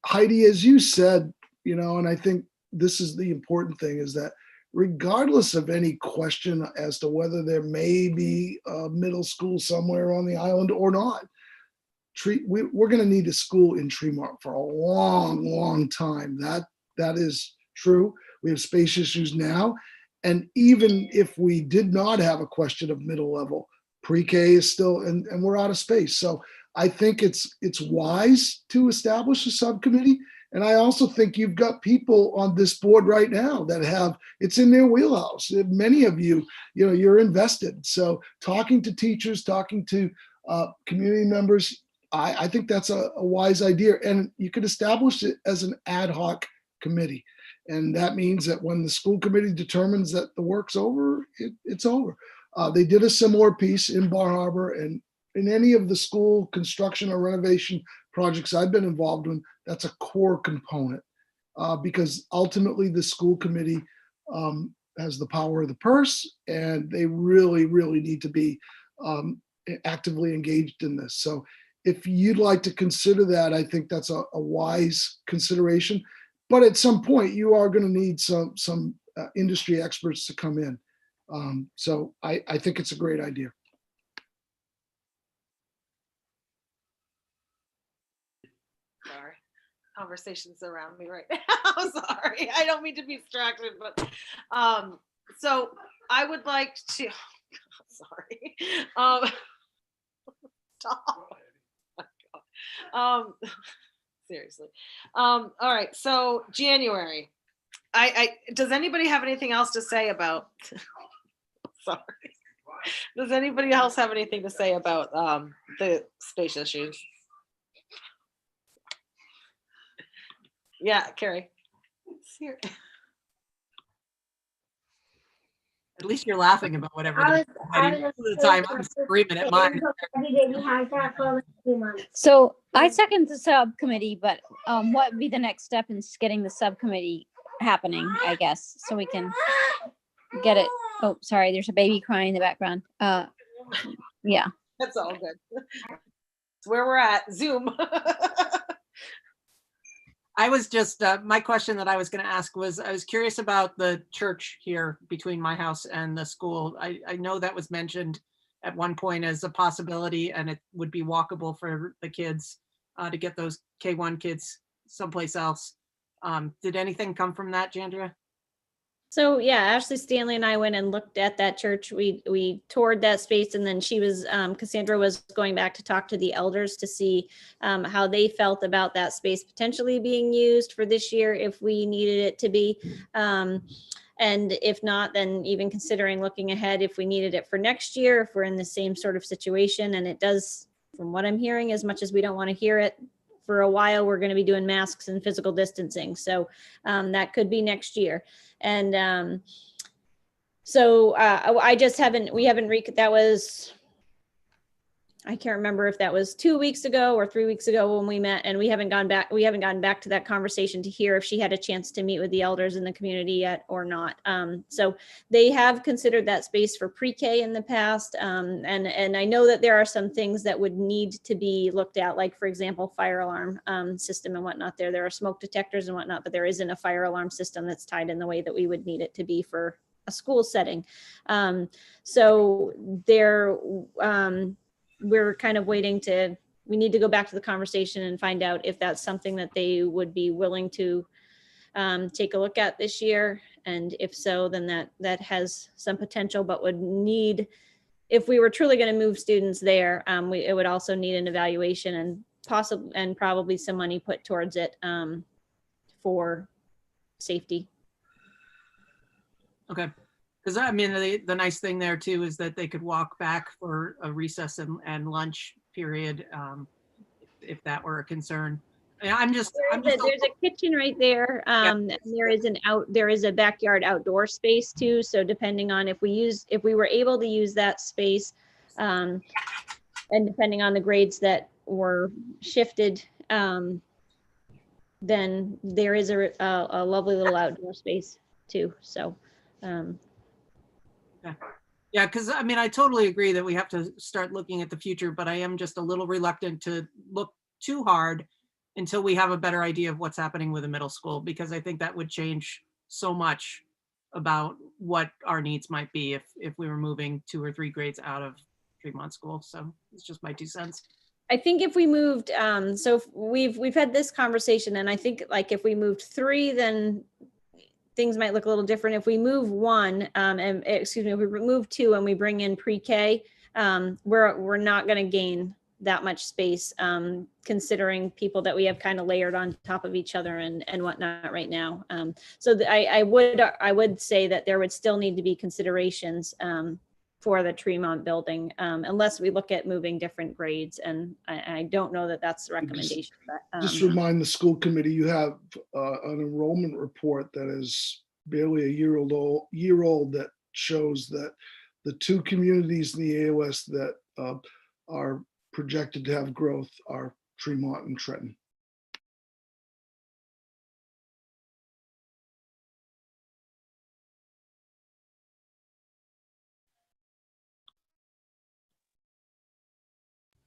Heidi, as you said, and I think this is the important thing, is that regardless of any question as to whether there may be a middle school somewhere on the island or not, we're going to need a school in Tremont for a long, long time. That is true. We have space issues now. And even if we did not have a question of middle level, pre-K is still, and we're out of space. So I think it's wise to establish a subcommittee. And I also think you've got people on this board right now that it's in their wheelhouse. Many of you, you're invested. So talking to teachers, talking to community members, I think that's a wise idea. And you could establish it as an ad hoc committee. And that means that when the school committee determines that the work's over, it's over. They did a similar piece in Bar Harbor, and in any of the school construction or renovation projects I've been involved in, that's a core component because ultimately the school committee has the power of the purse, and they really, really need to be actively engaged in this. So if you'd like to consider that, I think that's a wise consideration. But at some point, you are going to need some industry experts to come in. So I think it's a great idea.
Sorry, conversations around me right now. Sorry, I don't mean to be distracted, but so I would like to. Sorry. Stop. Seriously. All right. So January. Does anybody have anything else to say about? Sorry. Does anybody else have anything to say about the space issues? Yeah, Carrie.
At least you're laughing about whatever. Most of the time I'm screaming at mine.
So I second the subcommittee, but what would be the next step in getting the subcommittee happening, I guess, so we can get it. Oh, sorry, there's a baby crying in the background. Yeah.
That's all good. It's where we're at. Zoom.
I was just, my question that I was going to ask was, I was curious about the church here between my house and the school. I know that was mentioned at one point as a possibility, and it would be walkable for the kids to get those K-1 kids someplace else. Did anything come from that, Jandria?
So yeah, Ashley Stanley and I went and looked at that church. We toured that space, and then she was Cassandra was going back to talk to the elders to see how they felt about that space potentially being used for this year if we needed it to be. And if not, then even considering looking ahead if we needed it for next year, if we're in the same sort of situation. And it does, from what I'm hearing, as much as we don't want to hear it, for a while, we're going to be doing masks and physical distancing. So that could be next year. And so I just that was, I can't remember if that was 2 weeks ago or 3 weeks ago when we met, and we haven't gotten back to that conversation to hear if she had a chance to meet with the elders in the community yet or not. So they have considered that space for pre-K in the past. And I know that there are some things that would need to be looked at, like, for example, fire alarm system and whatnot. There are smoke detectors and whatnot, but there isn't a fire alarm system that's tied in the way that we would need it to be for a school setting. So there, we're kind of waiting we need to go back to the conversation and find out if that's something that they would be willing to take a look at this year. And if so, then that has some potential, but would need, if we were truly going to move students there, it would also need an evaluation and probably some money put towards it for safety.
Okay. Because I mean, the nice thing there too is that they could walk back for a recess and lunch period, if that were a concern. There's
a kitchen right there. And there is a backyard outdoor space too. So depending on if we were able to use that space, and depending on the grades that were shifted, then there is a lovely little outdoor space too. So.
Yeah, because I mean, I totally agree that we have to start looking at the future, but I am just a little reluctant to look too hard until we have a better idea of what's happening with the middle school, because I think that would change so much about what our needs might be if we were moving 2 or 3 grades out of Tremont School. So it's just my 2 cents.
I think if we moved, so we've had this conversation, and I think like if we moved 3, then things might look a little different. If we move 1, if we move 2 and we bring in pre-K, we're not going to gain that much space, considering people that we have kind of layered on top of each other and whatnot right now. So I would say that there would still need to be considerations for the Tremont building, unless we look at moving different grades. And I don't know that that's the recommendation.
Just remind the school committee, you have an enrollment report that is barely a year old that shows that the 2 communities in the AOS that are projected to have growth are Tremont and Trenton.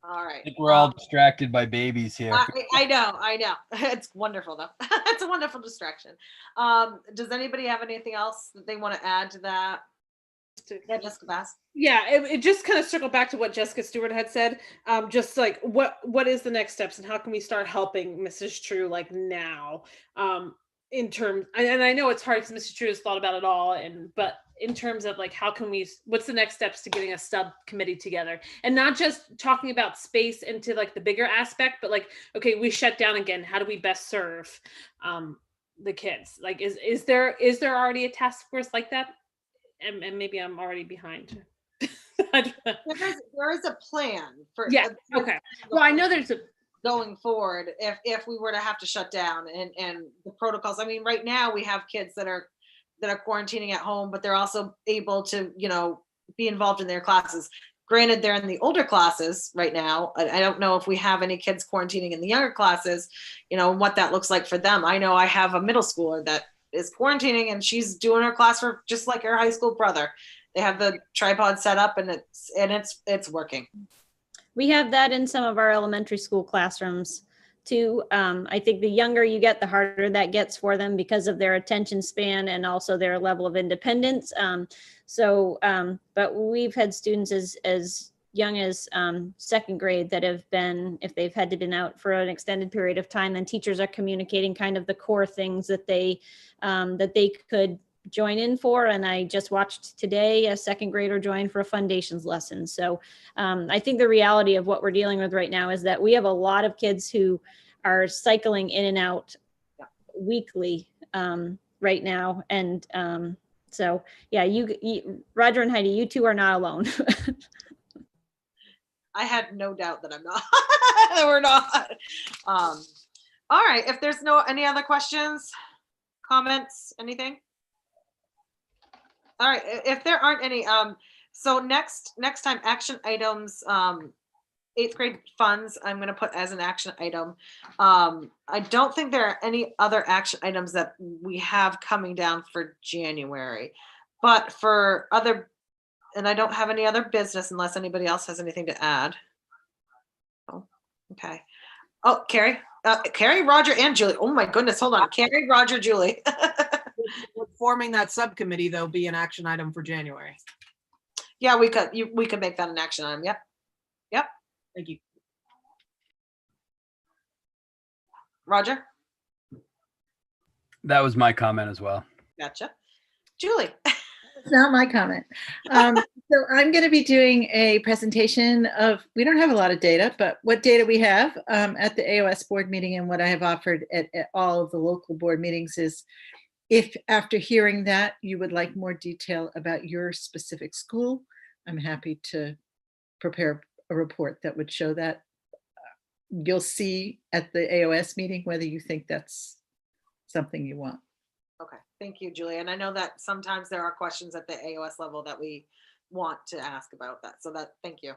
All right.
I think we're all distracted by babies here.
I know. It's wonderful though. It's a wonderful distraction. Does anybody have anything else that they want to add to that? Yeah, Jessica Bass.
Yeah, it just kind of circled back to what Jessica Stewart had said. Just like what is the next steps and how can we start helping Mrs. True like now? In terms, and I know it's hard because Mrs. True has thought about it all, but in terms of like how can what's the next steps to getting a subcommittee together, and not just talking about space into like the bigger aspect, but like, okay, we shut down again, how do we best serve the kids? Like is there already a task force like that? And maybe I'm already behind.
There is a plan for.
Yeah. Okay. Well, I know there's a
going forward if we were to have to shut down and the protocols. I mean, right now we have kids that that are quarantining at home, but they're also able to, be involved in their classes. Granted, they're in the older classes right now. I don't know if we have any kids quarantining in the younger classes, what that looks like for them. I know I have a middle schooler that is quarantining, and she's doing her class for just like her high school brother. They have the tripod set up, and it's working.
We have that in some of our elementary school classrooms too. I think the younger you get, the harder that gets for them because of their attention span and also their level of independence. But we've had students as young as second grade that have been, if they've had to been out for an extended period of time, then teachers are communicating kind of the core things that they could join in for. And I just watched today a second grader join for a foundations lesson. So I think the reality of what we're dealing with right now is that we have a lot of kids who are cycling in and out weekly right now. And so, yeah, you, Roger and Heidi, you two are not alone.
I had no doubt that I'm not. That we're not. All right. If there's any other questions, comments, anything? All right. If there aren't any, so next time, action items, 8th grade funds, I'm going to put as an action item. I don't think there are any other action items that we have coming down for January, but for other, and I don't have any other business unless anybody else has anything to add. Oh, okay. Oh, Carrie, Roger, and Julie. Oh my goodness. Hold on. Carrie, Roger, Julie.
Would forming that subcommittee, though, be an action item for January?
Yeah, we could make that an action item. Yep.
Thank you.
Roger?
That was my comment as well.
Gotcha. Julie?
It's not my comment. So I'm going to be doing a presentation of, we don't have a lot of data, but what data we have at the AOS board meeting, and what I have offered at all of the local board meetings is, if after hearing that you would like more detail about your specific school, I'm happy to prepare a report that would show that. You'll see at the AOS meeting whether you think that's something you want.
Okay, thank you, Julie. And I know that sometimes there are questions at the AOS level that we want to ask about that. So thank you.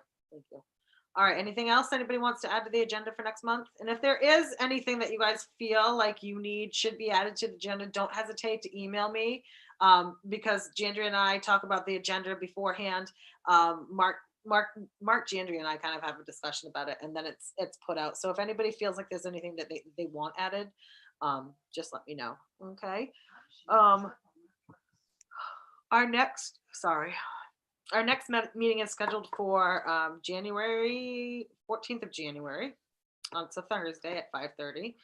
All right, anything else anybody wants to add to the agenda for next month? And if there is anything that you guys feel like should be added to the agenda, don't hesitate to email me, because Jandria and I talk about the agenda beforehand. Mark, Jandria and I kind of have a discussion about it, and then it's put out. So if anybody feels like there's anything that they want added, just let me know. Okay. Our next meeting is scheduled for January 14th of January. It's a Thursday at 5:30.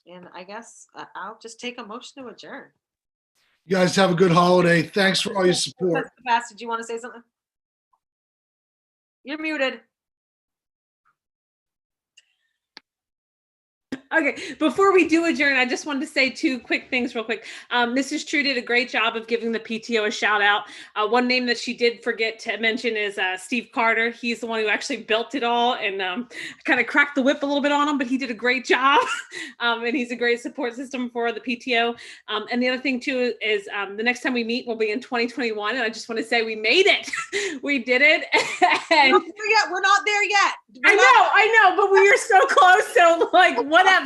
And I guess I'll just take a motion to adjourn.
You guys have a good holiday. Thanks for all your support.
Bass, did you want to say something? You're muted.
Okay, before we do adjourn, I just wanted to say two quick things real quick. Mrs. True did a great job of giving the PTO a shout out. One name that she did forget to mention is Steve Carter. He's the one who actually built it all, and kind of cracked the whip a little bit on him, but he did a great job. And he's a great support system for the PTO. And the other thing too is the next time we meet will be in 2021. And I just want to say we made it. We did it. And
We're not there yet.
I know, but we are so close. So like, whatever.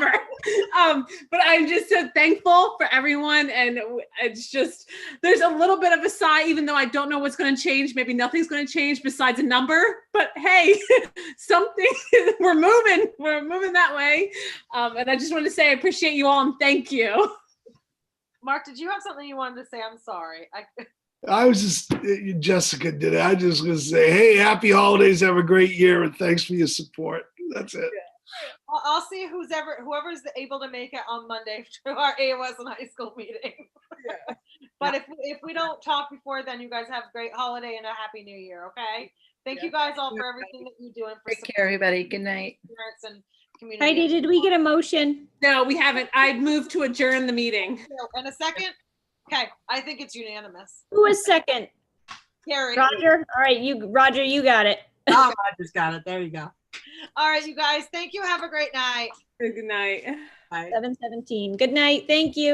But I'm just so thankful for everyone. And it's just, there's a little bit of a sigh, even though I don't know what's going to change. Maybe nothing's going to change besides a number, but hey, something, we're moving that way. And I just want to say, I appreciate you all and thank you.
Mark, did you have something you wanted to say? I'm sorry.
I was just, Jessica did it. I just going to say, hey, happy holidays. Have a great year. And thanks for your support. That's it.
I'll see whoever's able to make it on Monday to our AOS and high school meeting. Yeah. But if we don't talk before then, you guys have a great holiday and a happy new year. Okay. Thank you guys all for everything that you do and for
Take care, everybody. Good night.
parents and community.
Heidi, did we get a motion?
No, we haven't. I moved to adjourn the meeting.
And a second. Okay. I think it's unanimous.
Who was second?
Carrie.
Roger. All right, Roger, you got it.
Oh, I just got it. There you go.
All right, you guys. Thank you. Have a great night.
Good night.
Bye.
7:17. Good night. Thank you.